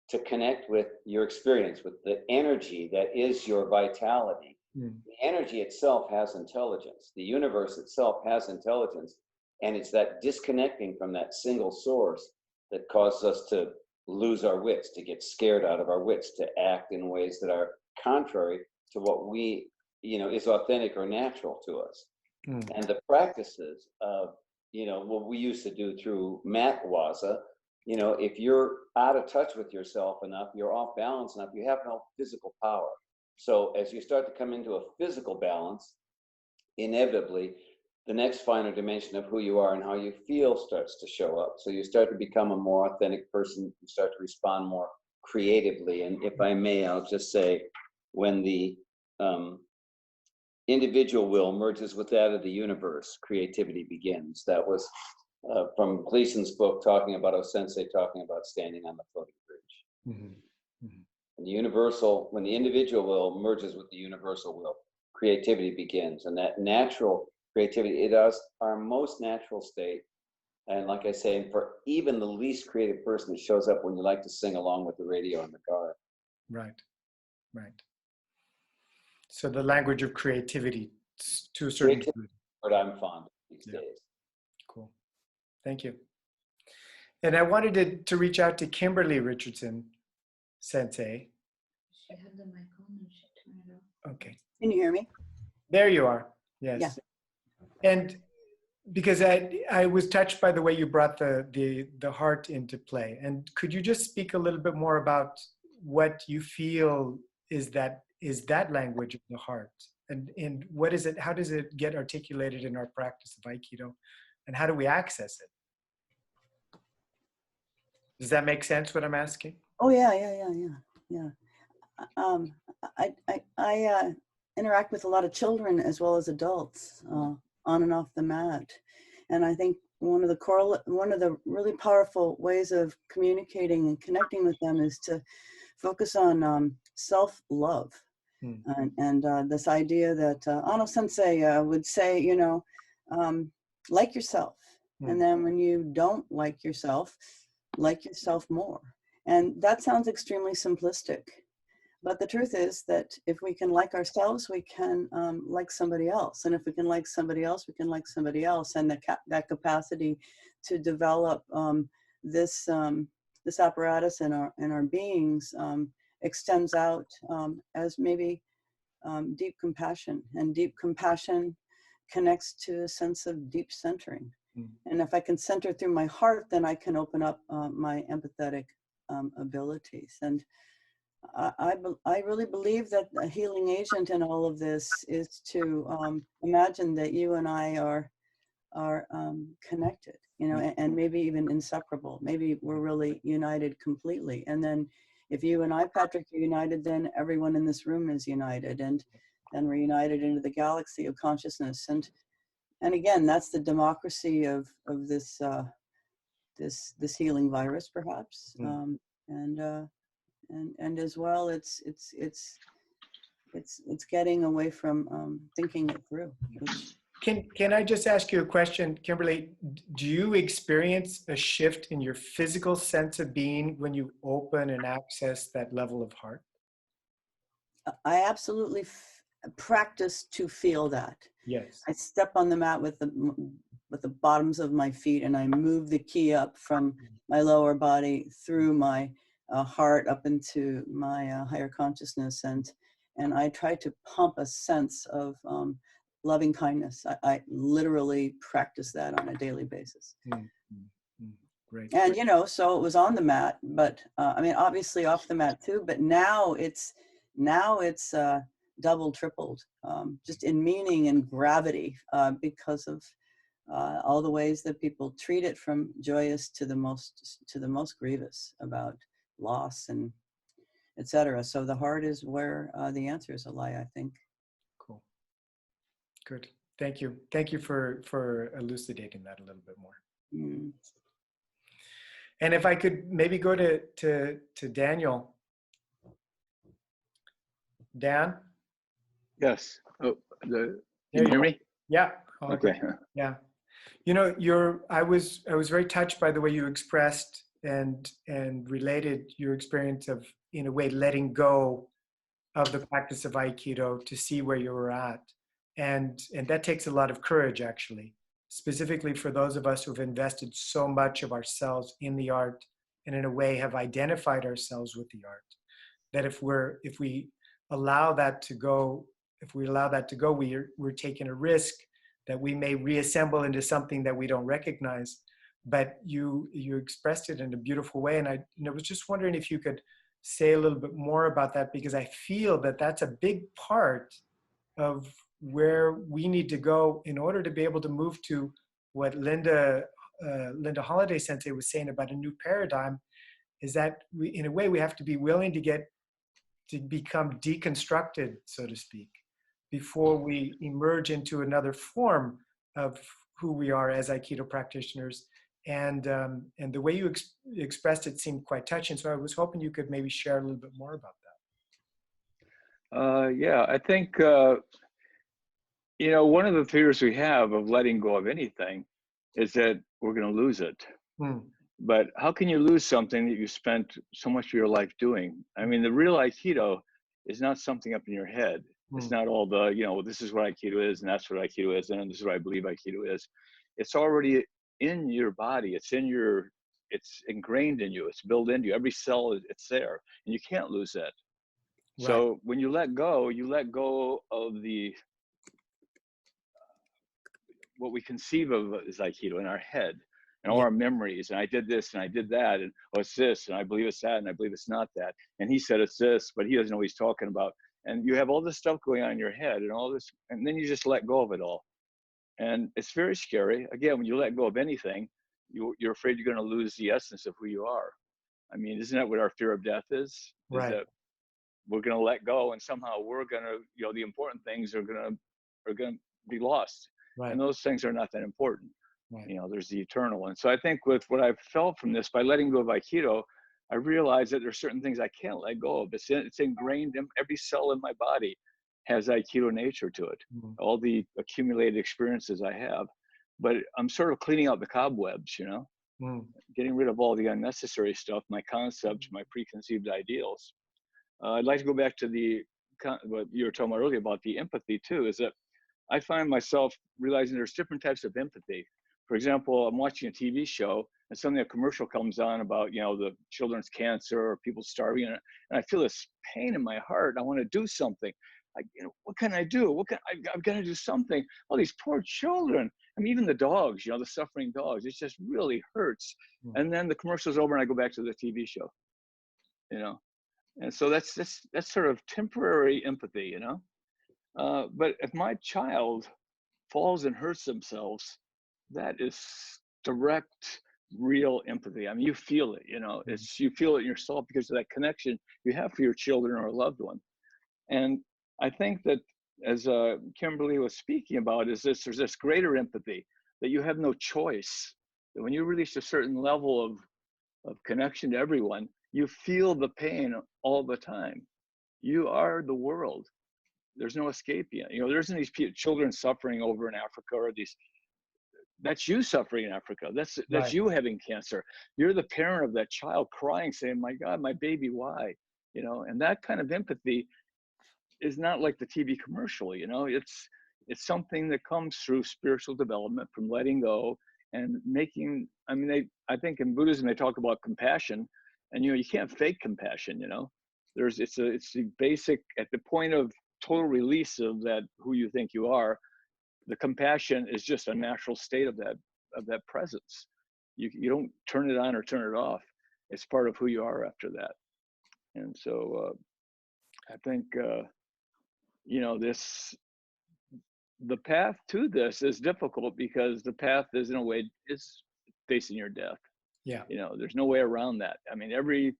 to connect with your experience, with the energy that is your vitality, the energy itself has intelligence. The universe itself has intelligence. And it's that disconnecting from that single source that causes us to lose our wits, to get scared out of our wits, to act in ways that are contrary to what we, is authentic or natural to us. And the practices of, what we used to do through mat waza, if you're out of touch with yourself enough, you're off balance enough, you have no physical power. So as you start to come into a physical balance, inevitably, the next finer dimension of who you are and how you feel starts to show up. So you start to become a more authentic person, you start to respond more creatively. And if I may, I'll just say, when the individual will merges with that of the universe, creativity begins. That was from Gleason's book, talking about Sensei, talking about standing on the floating bridge. The universal, when the individual will merges with the universal will, creativity begins. And that natural creativity, it is our most natural state. And like I say, for even the least creative person, it shows up when you like to sing along with the radio in the car. Right, right. So the language of creativity to a certain Creativity degree. is what I'm fond of these Yeah. days. Cool. Thank you. And I wanted to reach out to Kimberly Richardson, Sensei. She had the mic on and she turned it off. Okay. Can you hear me? There you are. Yes. Yeah. And because I was touched by the way you brought the heart into play. And could you just speak a little bit more about what you feel is that language of the heart? And what is it, how does it get articulated in our practice of Aikido? And how do we access it? Does that make sense, what I'm asking? Oh yeah. I interact with a lot of children as well as adults on and off the mat, and I think one of the really powerful ways of communicating and connecting with them is to focus on self-love. And this idea that Ano Sensei would say, like yourself. And then when you don't like yourself more. And that sounds extremely simplistic. But the truth is that if we can like ourselves, we can like somebody else. And if we can like somebody else, we can like somebody else. And that capacity to develop this apparatus in our beings extends out as maybe deep compassion. And deep compassion connects to a sense of deep centering. And if I can center through my heart, then I can open up my empathetic abilities. And I really believe that a healing agent in all of this is to imagine that you and I are connected, and maybe even inseparable. Maybe we're really united completely. And then if you and I, Patrick, are united, then everyone in this room is united, and then we're united into the galaxy of consciousness. And again, that's the democracy of this this healing virus, perhaps. And as well, it's getting away from thinking it through. Can I just ask you a question, Kimberly? Do you experience a shift in your physical sense of being when you open and access that level of heart? I absolutely practice to feel that. Yes. I step on the mat with the bottoms of my feet, and I move the key up from my lower body through my heart up into my higher consciousness, and I try to pump a sense of loving kindness. I literally practice that on a daily basis. Great. And so it was on the mat, but I mean, obviously off the mat too. But now it's doubled, tripled, just in meaning and gravity, because of all the ways that people treat it, from joyous to the most grievous about loss and etc. So the heart is where the answers lie, I think. Cool. Good. Thank you. Thank you for elucidating that a little bit more. And if I could maybe go to Daniel. Dan? Yes. Oh, can There you hear me? Yeah. Okay. Yeah. I was very touched by the way you expressed and related your experience of, in a way, letting go of the practice of Aikido to see where you were at. And that takes a lot of courage, actually, specifically for those of us who've invested so much of ourselves in the art and in a way have identified ourselves with the art, that if we allow that to go, we're taking a risk that we may reassemble into something that we don't recognize. But you expressed it in a beautiful way. And I was just wondering if you could say a little bit more about that, because I feel that that's a big part of where we need to go in order to be able to move to what Linda Holiday Sensei was saying about a new paradigm, is that in a way we have to be willing to become deconstructed, so to speak, before we emerge into another form of who we are as Aikido practitioners. And the way you expressed it seemed quite touching. So I was hoping you could maybe share a little bit more about that. Yeah, I think, one of the fears we have of letting go of anything is that we're going to lose it. Hmm. But how can you lose something that you spent so much of your life doing? I mean, the real Aikido is not something up in your head. It's Hmm. not all the, this is what Aikido is, and that's what Aikido is, and this is what I believe Aikido is. It's already in your body. It's ingrained in you. It's built into you. Every cell, it's there, and you can't lose that. Right. So when you let go of what we conceive of as Aikido in our head and all Yeah. our memories. And I did this and I did that. And it's this, and I believe it's that, and I believe it's not that. And he said it's this, but he doesn't know what he's talking about. And you have all this stuff going on in your head and all this, and then you just let go of it all. And it's very scary. Again, when you let go of anything, you're afraid you're going to lose the essence of who you are. I mean, isn't that what our fear of death is? Right. Is that we're going to let go, and somehow we're going to, the important things are going to be lost. Right. And those things are not that important. Right. There's the eternal. And so I think with what I've felt from this, by letting go of Aikido, I realized that there's certain things I can't let go of. It's ingrained in every cell in my body, has Aikido nature to it. Mm-hmm. All the accumulated experiences I have, but I'm sort of cleaning out the cobwebs, getting rid of all the unnecessary stuff, my concepts, my preconceived ideals. I'd like to go back to what you were talking about earlier about the empathy too, is that I find myself realizing there's different types of empathy. For example, I'm watching a TV show and suddenly a commercial comes on about, the children's cancer or people starving, and I feel this pain in my heart. I want to do something. What can I do? I've got to do something. All these poor children. I mean, even the dogs, the suffering dogs, it just really hurts. Mm-hmm. And then the commercial's over and I go back to the TV show, And so that's sort of temporary empathy, But if my child falls and hurts themselves, that is direct, real empathy. I mean, you feel it, you feel it in yourself because of that connection you have for your children or a loved one. And I think that, as Kimberly was speaking about, there's this greater empathy that you have no choice. That when you reach a certain level of connection to everyone, you feel the pain all the time. You are the world. There's no escaping it. There isn't these children suffering over in Africa or that's you suffering in Africa. That's Right. you having cancer. You're the parent of that child crying, saying, my God, my baby, why? And that kind of empathy is not like the TV commercial, it's something that comes through spiritual development, from letting go and making, I think in Buddhism, they talk about compassion, and, you can't fake compassion, it's the basic, at the point of total release of that, who you think you are, the compassion is just a natural state of that presence. You don't turn it on or turn it off. It's part of who you are after that. And so I think, the path to this is difficult because the path is, in a way, is facing your death. Yeah. There's no way around that. I mean, every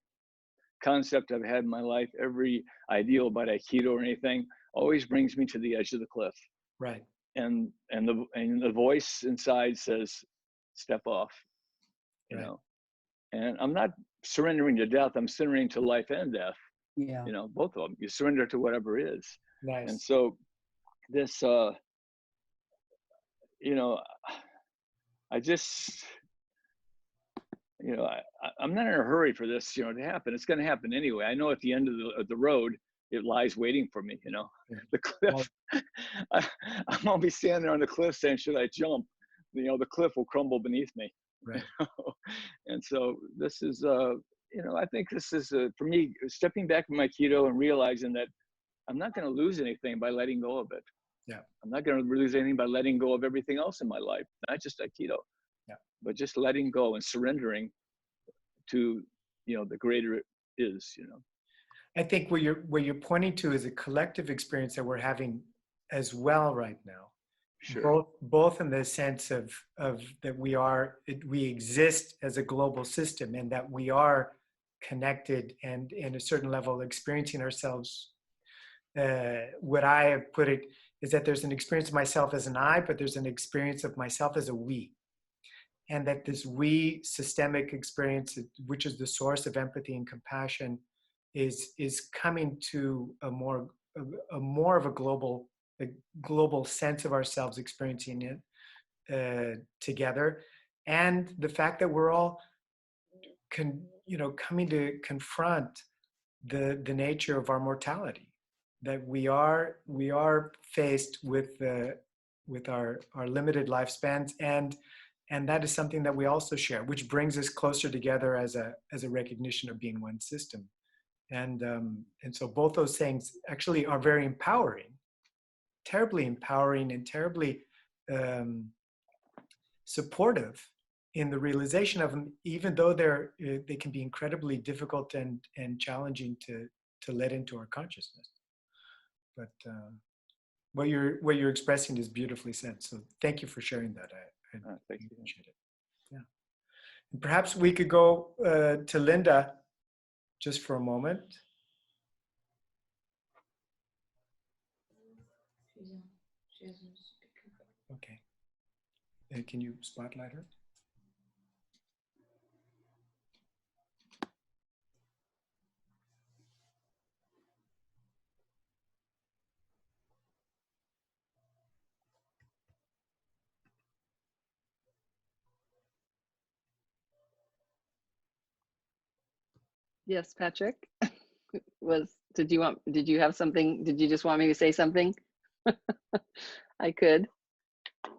concept I've had in my life, every ideal about Aikido or anything, always brings me to the edge of the cliff. Right. And the voice inside says, step off, Right. And I'm not surrendering to death. I'm surrendering to life and death. Yeah. Both of them. You surrender to whatever is. Nice. And so this, I just, I'm not in a hurry for this, to happen. It's going to happen anyway. I know at the end of the road, it lies waiting for me, Yeah. the cliff. I'm going to be standing there on the cliff saying, should I jump? The cliff will crumble beneath me. Right. And so this is, I think this is, for me, stepping back from Aikido and realizing that I'm not going to lose anything by letting go of it. Yeah. I'm not going to lose anything by letting go of everything else in my life, not just Aikido. Yeah. But just letting go and surrendering to, the greater is, I think what you're pointing to is a collective experience that we're having as well right now. Sure. Both in the sense of that we exist as a global system, and that we are connected and in a certain level experiencing ourselves. What I have put it is that there's an experience of myself as an I, but there's an experience of myself as a we. And that this we systemic experience, which is the source of empathy and compassion, is coming to a more a more of a global sense of ourselves experiencing it together, and the fact that we're all coming to confront the nature of our mortality, that we are faced with our limited lifespans, and that is something that we also share, which brings us closer together as a recognition of being one system. And so both those things actually are very empowering, terribly empowering, and terribly supportive in the realization of them, even though they can be incredibly difficult and challenging to let into our consciousness. But what you're expressing is beautifully said. So thank you for sharing that. I Thank you. appreciate it. Yeah. And perhaps we could go to Linda just for a moment. She hasn't spoken. Okay. And can you spotlight her? Yes, Patrick. Did you have something? Did you just want me to say something? I could.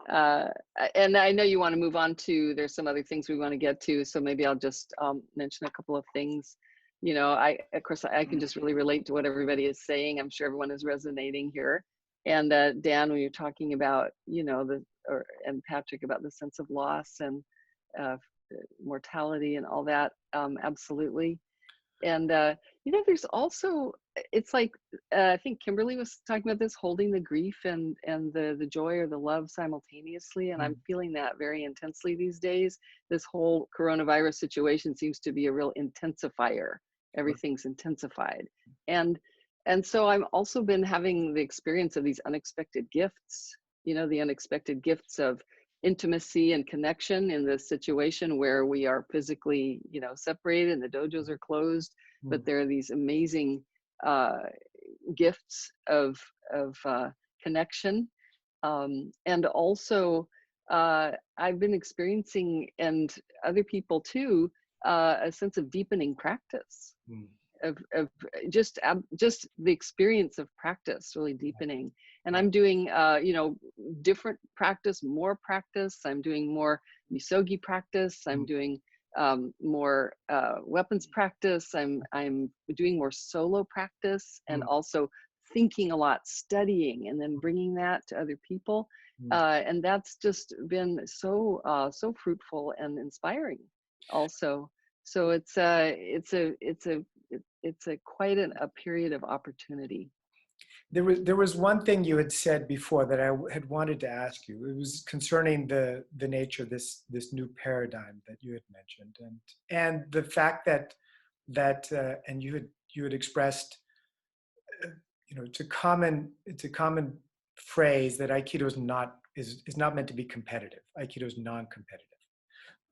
And I know you want to move on to, there's some other things we want to get to, so maybe I'll just mention a couple of things. Of course, I can just really relate to what everybody is saying. I'm sure everyone is resonating here. And Dan, when you're talking about, and Patrick, about the sense of loss and mortality and all that, absolutely. And there's also, it's like I think Kimberly was talking about this, holding the grief and the joy or the love simultaneously, and I'm feeling that very intensely these days. This whole coronavirus situation seems to be a real intensifier. Everything's intensified, and so I've also been having the experience of these unexpected gifts. The unexpected gifts of intimacy and connection in this situation where we are physically, separated and the dojos are closed, but there are these amazing gifts of connection. And also, I've been experiencing, and other people too, a sense of deepening practice, of just the experience of practice really deepening. And I'm doing different practice, more practice. I'm doing more misogi practice. I'm doing more weapons practice. I'm doing more solo practice, and also thinking a lot, studying, and then bringing that to other people. And that's just been so fruitful and inspiring also. So it's quite a period of opportunity. There was one thing you had said before that I had wanted to ask you. It was concerning the nature of this new paradigm that you had mentioned, and the fact that and you had expressed, it's a common phrase that Aikido is not meant to be competitive. Aikido is non-competitive.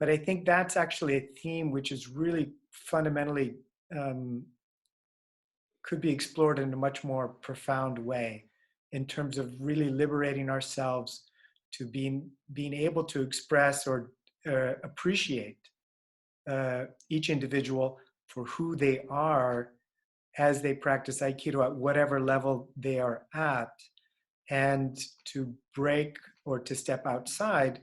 But I think that's actually a theme which is really fundamentally could be explored in a much more profound way, in terms of really liberating ourselves to being able to express or appreciate each individual for who they are as they practice Aikido at whatever level they are at, and to break or to step outside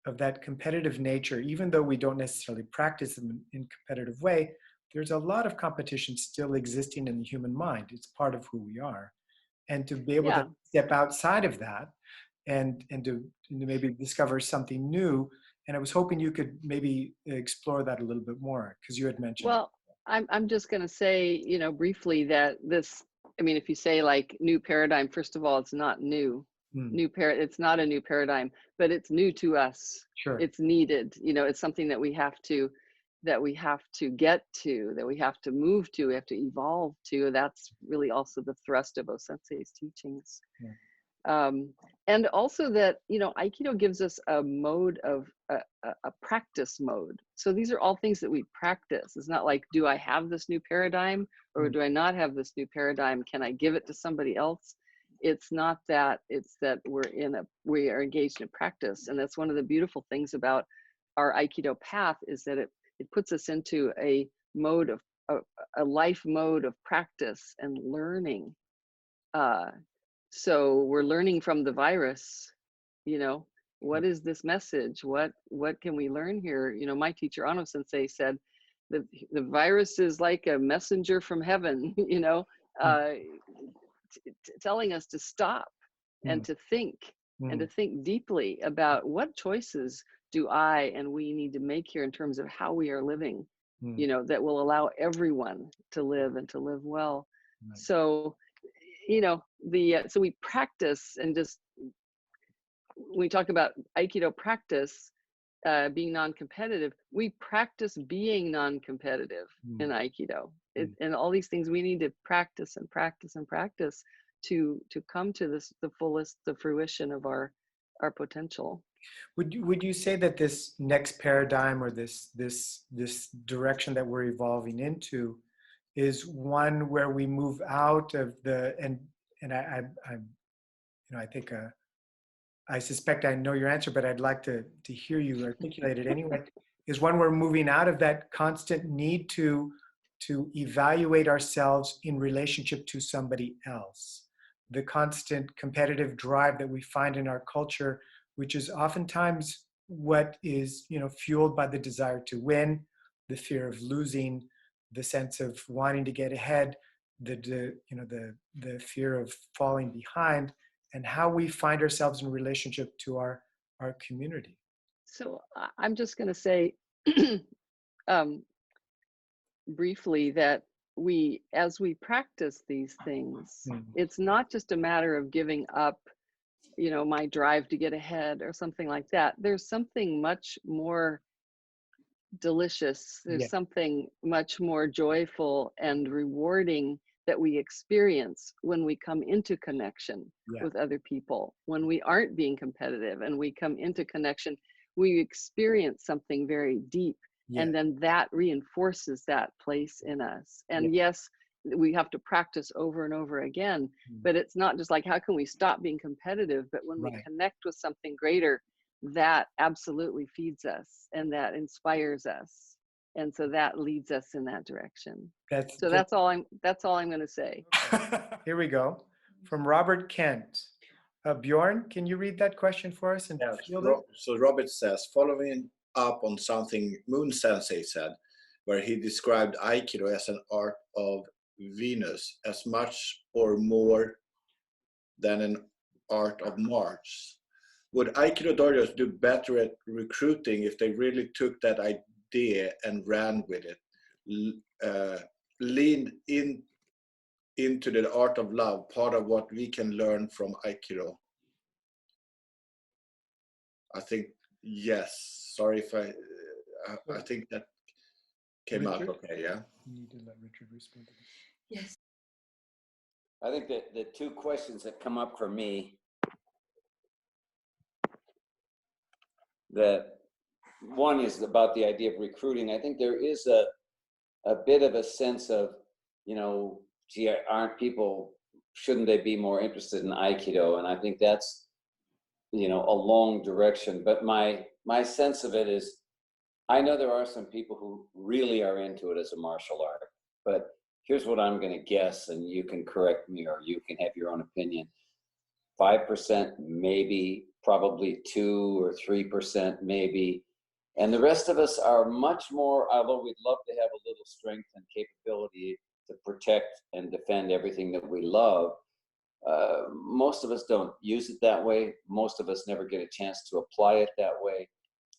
of that competitive nature. Even though we don't necessarily practice them in a competitive way, there's a lot of competition still existing in the human mind. It's part of who we are. And to be able to step outside of that and to maybe discover something new. And I was hoping you could maybe explore that a little bit more, because you had mentioned. Well, I'm just going to say, briefly that this, if you say like new paradigm, first of all, it's not new. It's not a new paradigm, but it's new to us. Sure. It's needed. It's something that we have to get to, that we have to move to, we have to evolve to. That's really also the thrust of Osensei's teachings. And also that, you know, Aikido gives us a mode of a practice mode. So these are all things that we practice. It's not like, do I have this new paradigm or do I not have this new paradigm? Can I give it to somebody else? It's not that. It's that we are engaged in practice. And that's one of the beautiful things about our Aikido path, is that it puts us into a mode of a life mode of practice and learning. So we're learning from the virus, you know, what is this message? What can we learn here? You know, my teacher, Ano Sensei, said that the virus is like a messenger from heaven, you know, telling us to stop and to think and to think deeply about what choices do I and we need to make here in terms of how we are living, you know, that will allow everyone to live and to live well. Right. So, you know, so we practice, and just when we talk about Aikido practice, being non-competitive, we practice being non-competitive in Aikido. And all these things we need to practice and practice and practice to come to the fullest, the fruition of our potential. Would you say that this next paradigm, or this direction that we're evolving into, is one where we move out of the, and I you know, I think I suspect I know your answer, but I'd like to hear you articulate it anyway, is one where we're moving out of that constant need to evaluate ourselves in relationship to somebody else, the constant competitive drive that we find in our culture, which is oftentimes what is, you know, fueled by the desire to win, the fear of losing, the sense of wanting to get ahead, you know, the fear of falling behind, and how we find ourselves in relationship to our community. So I'm just going to say briefly that as we practice these things, it's not just a matter of giving up, you know, my drive to get ahead or something like that. There's something much more delicious. There's something much more joyful and rewarding that we experience when we come into connection with other people. When we aren't being competitive and we come into connection, we experience something very deep, and then that reinforces that place in us. And yes, we have to practice over and over again, but it's not just like, how can we stop being competitive? But when we connect with something greater, that absolutely feeds us and that inspires us. And so that leads us in that direction. That's all I'm going to say. Here we go. From Robert Kent. Bjorn, can you read that question for us? And so Robert says, following up on something Moon Sensei said, where he described Aikido as an art of Venus, as much or more than an art of Mars. Would Aikido dojos do better at recruiting if they really took that idea and ran with it? Leaned into the art of love, part of what we can learn from Aikido? I think yes. Sorry if I think that came out okay, yeah? You need to let Richard respond to this. Yes. I think that the two questions that come up for me, that one is about the idea of recruiting. I think there is a bit of a sense of, you know, gee, shouldn't they be more interested in Aikido? And I think that's, you know, a long direction. But my sense of it is, I know there are some people who really are into it as a martial art, but here's what I'm going to guess, and you can correct me or you can have your own opinion. 5% maybe, probably 2 or 3% maybe. And the rest of us are much more, although we'd love to have a little strength and capability to protect and defend everything that we love, most of us don't use it that way. Most of us never get a chance to apply it that way.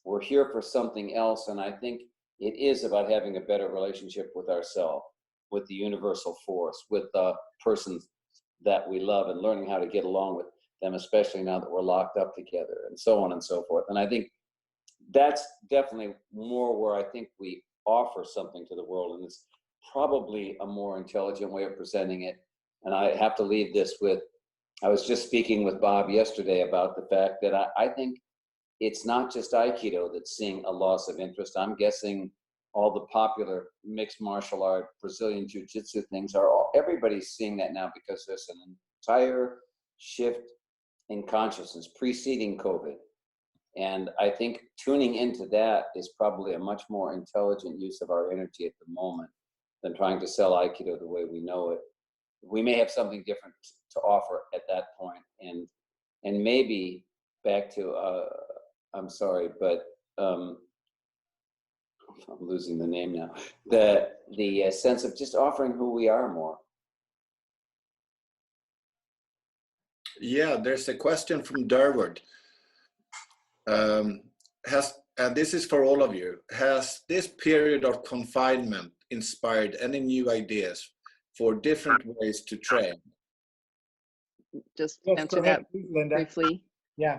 We're here for something else, and I think it is about having a better relationship with ourselves, with the universal force, with the persons that we love, and learning how to get along with them, especially now that we're locked up together, and so on and so forth. And I think that's definitely more where I think we offer something to the world, and it's probably a more intelligent way of presenting it. And I have to leave this with, I was just speaking with Bob yesterday about the fact that I think it's not just Aikido that's seeing a loss of interest. I'm guessing all the popular mixed martial art, Brazilian Jiu-Jitsu things everybody's seeing that now because there's an entire shift in consciousness preceding COVID. And I think tuning into that is probably a much more intelligent use of our energy at the moment than trying to sell Aikido the way we know it. We may have something different to offer at that point. And maybe back to, I'm sorry, but I'm losing the name now. The sense of just offering who we are more. Yeah, there's a question from Durward. And this is for all of you. Has this period of confinement inspired any new ideas for different ways to train? Just Yes, answer go ahead, that please, Linda. briefly. Yeah.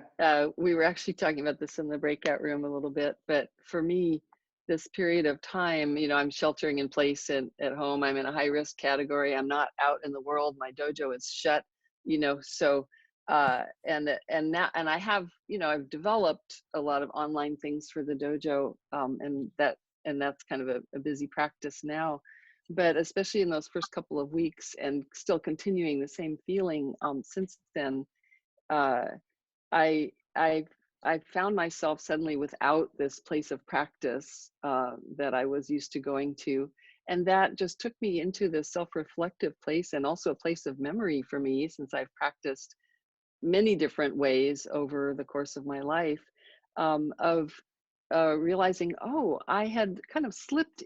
We were actually talking about this in the breakout room a little bit, but for me, this period of time, you know, I'm sheltering in place at home. I'm in a high risk category. I'm not out in the world. My dojo is shut, you know, so, and I have, you know, I've developed a lot of online things for the dojo, and that's kind of a busy practice now, but especially in those first couple of weeks and still continuing the same feeling, since then, I found myself suddenly without this place of practice that I was used to going to. And that just took me into this self-reflective place and also a place of memory for me, since I've practiced many different ways over the course of my life, of realizing, oh, I had kind of slipped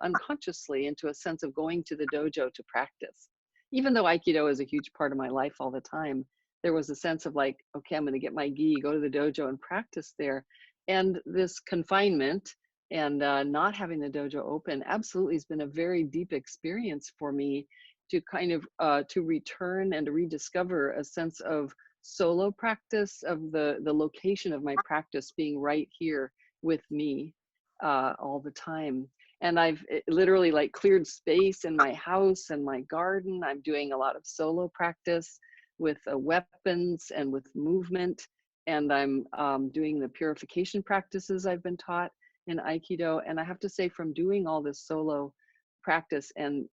unconsciously into a sense of going to the dojo to practice. Even though Aikido is a huge part of my life all the time, there was a sense of like, okay, I'm going to get my gi, go to the dojo and practice there. And this confinement and not having the dojo open absolutely has been a very deep experience for me to kind of to return and to rediscover a sense of solo practice, of the location of my practice being right here with me all the time. And I've literally like cleared space in my house and my garden. I'm doing a lot of solo practice with weapons and with movement. And I'm doing the purification practices I've been taught in Aikido. And I have to say, from doing all this solo practice and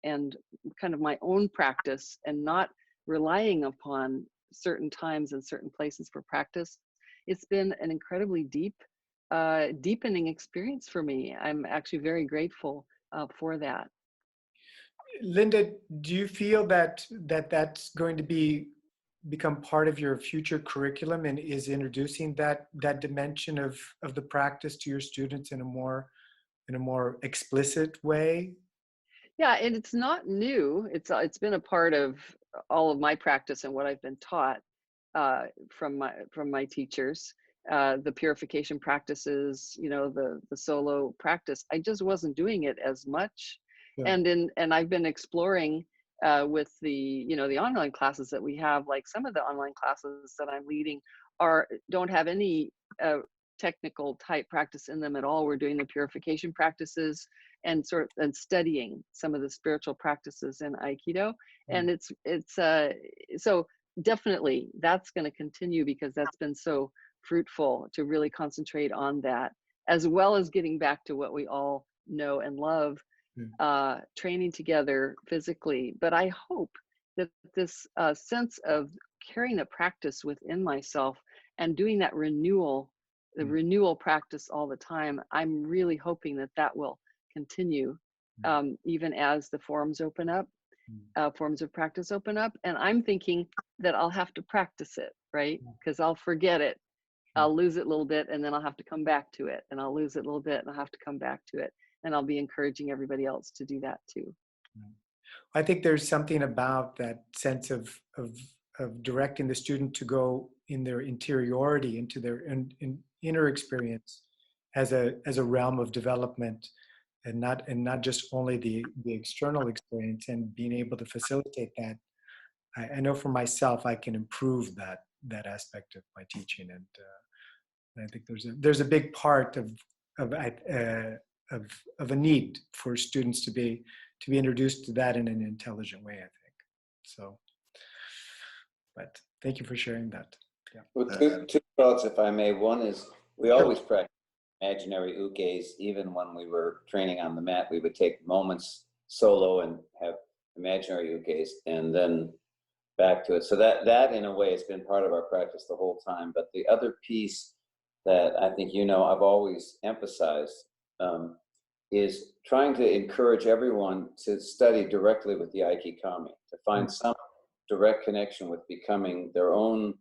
kind of my own practice and not relying upon certain times and certain places for practice, it's been an incredibly deepening experience for me. I'm actually very grateful for that. Linda, do you feel that that's going to become part of your future curriculum, and is introducing that dimension of the practice to your students in a more explicit way? Yeah, and it's not new. It's been a part of all of my practice and what I've been taught from my teachers. The purification practices, you know, the solo practice. I just wasn't doing it as much. Yeah. And I've been exploring with the online classes that we have. Like some of the online classes that I'm leading don't have any technical type practice in them at all. We're doing the purification practices and studying some of the spiritual practices in Aikido. And it's so definitely that's going to continue, because that's been so fruitful to really concentrate on that, as well as getting back to what we all know and love, training together physically. But I hope that this sense of carrying a practice within myself and doing that renewal practice all the time, I'm really hoping that will continue, even as the forums open up, forms of practice open up. And I'm thinking that I'll have to practice it, right? Because I'll forget it. I'll lose it a little bit, and then I'll have to come back to it, and I'll lose it a little bit, and I'll have to come back to it. And I'll be encouraging everybody else to do that too. I think there's something about that sense of directing the student to go in their interiority, into their inner experience, as a realm of development, and not just only the external experience, and being able to facilitate that. I know for myself, I can improve that aspect of my teaching, and I think there's a big part of a need for students to be introduced to that in an intelligent way, I think. So But thank you for sharing that. Yeah. Well, two thoughts, if I may. One is we always practice imaginary ukes. Even when we were training on the mat, we would take moments solo and have imaginary ukes and then back to it. So that in a way has been part of our practice the whole time. But the other piece that I think, you know, I've always emphasized is trying to encourage everyone to study directly with the Aiki Kami, to find some direct connection with becoming their own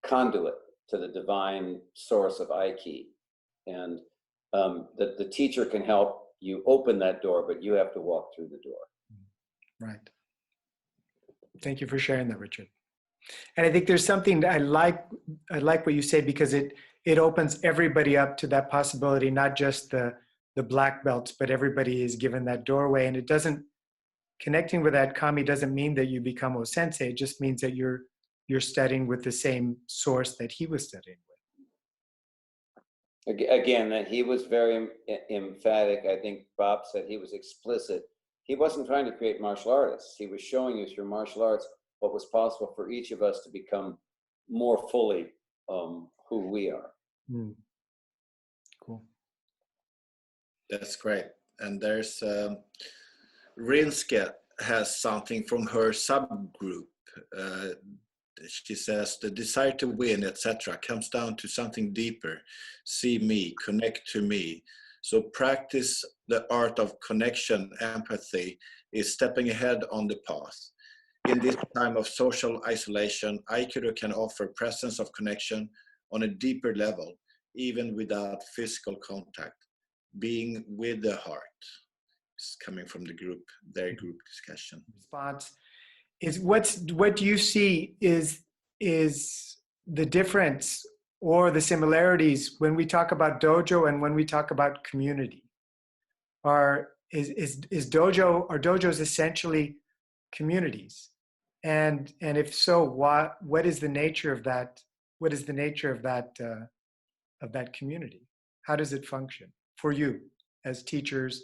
conduit to the divine source of Aiki. And that the teacher can help you open that door, but you have to walk through the door. Right. Thank you for sharing that, Richard. And I think there's something I like what you say, because it opens everybody up to that possibility, not just the black belts, but everybody is given that doorway. And it doesn't, connecting with that kami doesn't mean that you become a sensei. It just means that you're studying with the same source that he was studying with. Again, that he was very emphatic. I think Bob said he was explicit. He wasn't trying to create martial artists. He was showing you through martial arts what was possible for each of us to become more fully who we are. Cool. That's great. And there's Rinske has something from her subgroup. She says the desire to win, etc., comes down to something deeper. See me, connect to me. So practice the art of connection, empathy, is stepping ahead on the path. In this time of social isolation, Aikido can offer presence of connection on a deeper level, even without physical contact. Being with the heart. It's coming from the group, their group discussion. Response is what do you see is the difference or the similarities when we talk about dojo and when we talk about community? Are dojos essentially communities? And if so, what is the nature of that? What is the nature of that community? How does it function for you as teachers?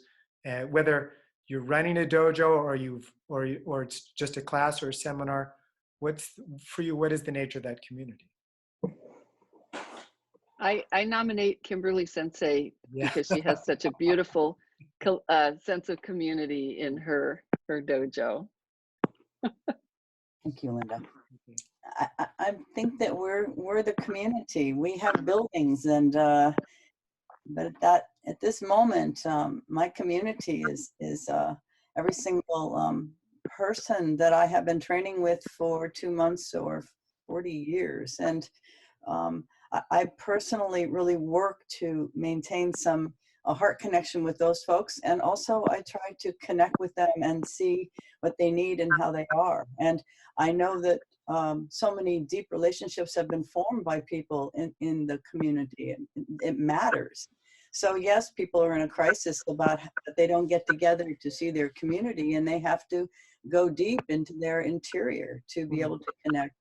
Whether you're running a dojo or it's just a class or a seminar, for you? What is the nature of that community? I nominate Kimberly Sensei because she has such a beautiful sense of community in her dojo. Thank you, Linda. I think that we're the community. We have buildings, and but at this moment, my community is every single person that I have been training with for 2 months or 40 years, and I personally really work to maintain a heart connection with those folks, and also I try to connect with them and see what they need and how they are. And I know that so many deep relationships have been formed by people in the community. It matters. So yes, people are in a crisis about that they don't get together to see their community, and they have to go deep into their interior to be able to connect.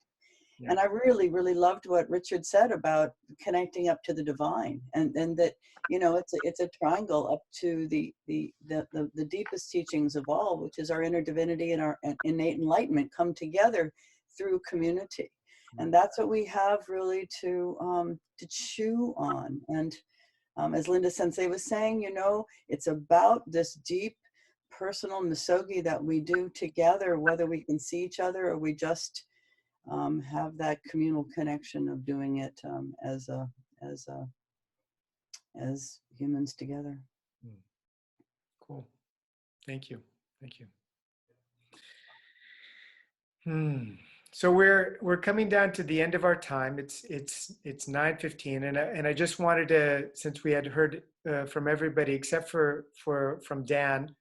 Yeah. And I really, really loved what Richard said about connecting up to the divine, and that, you know, it's a triangle up to the deepest teachings of all, which is our inner divinity and our innate enlightenment come together through community. And that's what we have really to chew on. And as Linda Sensei was saying, you know, it's about this deep personal misogi that we do together, whether we can see each other or we just have that communal connection of doing it as humans together. Cool. Thank you. Thank you. So we're coming down to the end of our time. It's 9:15, and I just wanted to, since we had heard from everybody except from Dan.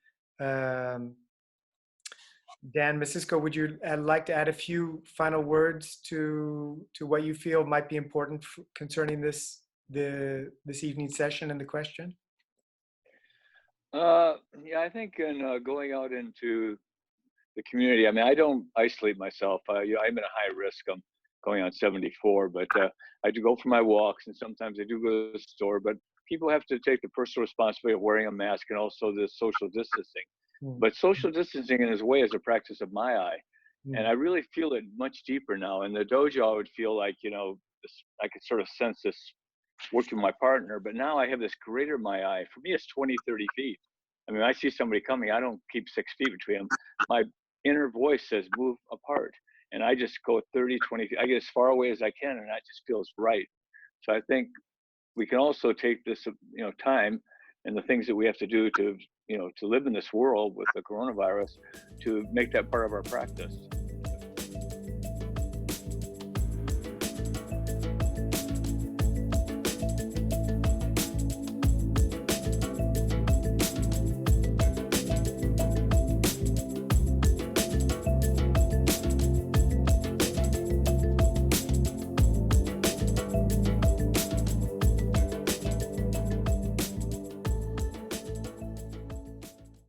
Dan Messisco, would you like to add a few final words to what you feel might be important concerning this evening's session and the question? Yeah, I think in going out into the community, I mean, I don't isolate myself. I'm in a high risk. I'm going on 74, but I do go for my walks, and sometimes I do go to the store. But people have to take the personal responsibility of wearing a mask and also the social distancing. But social distancing in its way is a practice of my eye. And I really feel it much deeper now. In the dojo, I would feel like, you know, I could sort of sense this working with my partner, but now I have this greater in my eye. For me, it's 20, 30 feet. I mean, I see somebody coming, I don't keep 6 feet between them. My inner voice says, move apart. And I just go 30, 20 feet. I get as far away as I can, and that just feels right. So I think we can also take this, you know, time and the things that we have to do to, you know, to live in this world with the coronavirus, to make that part of our practice.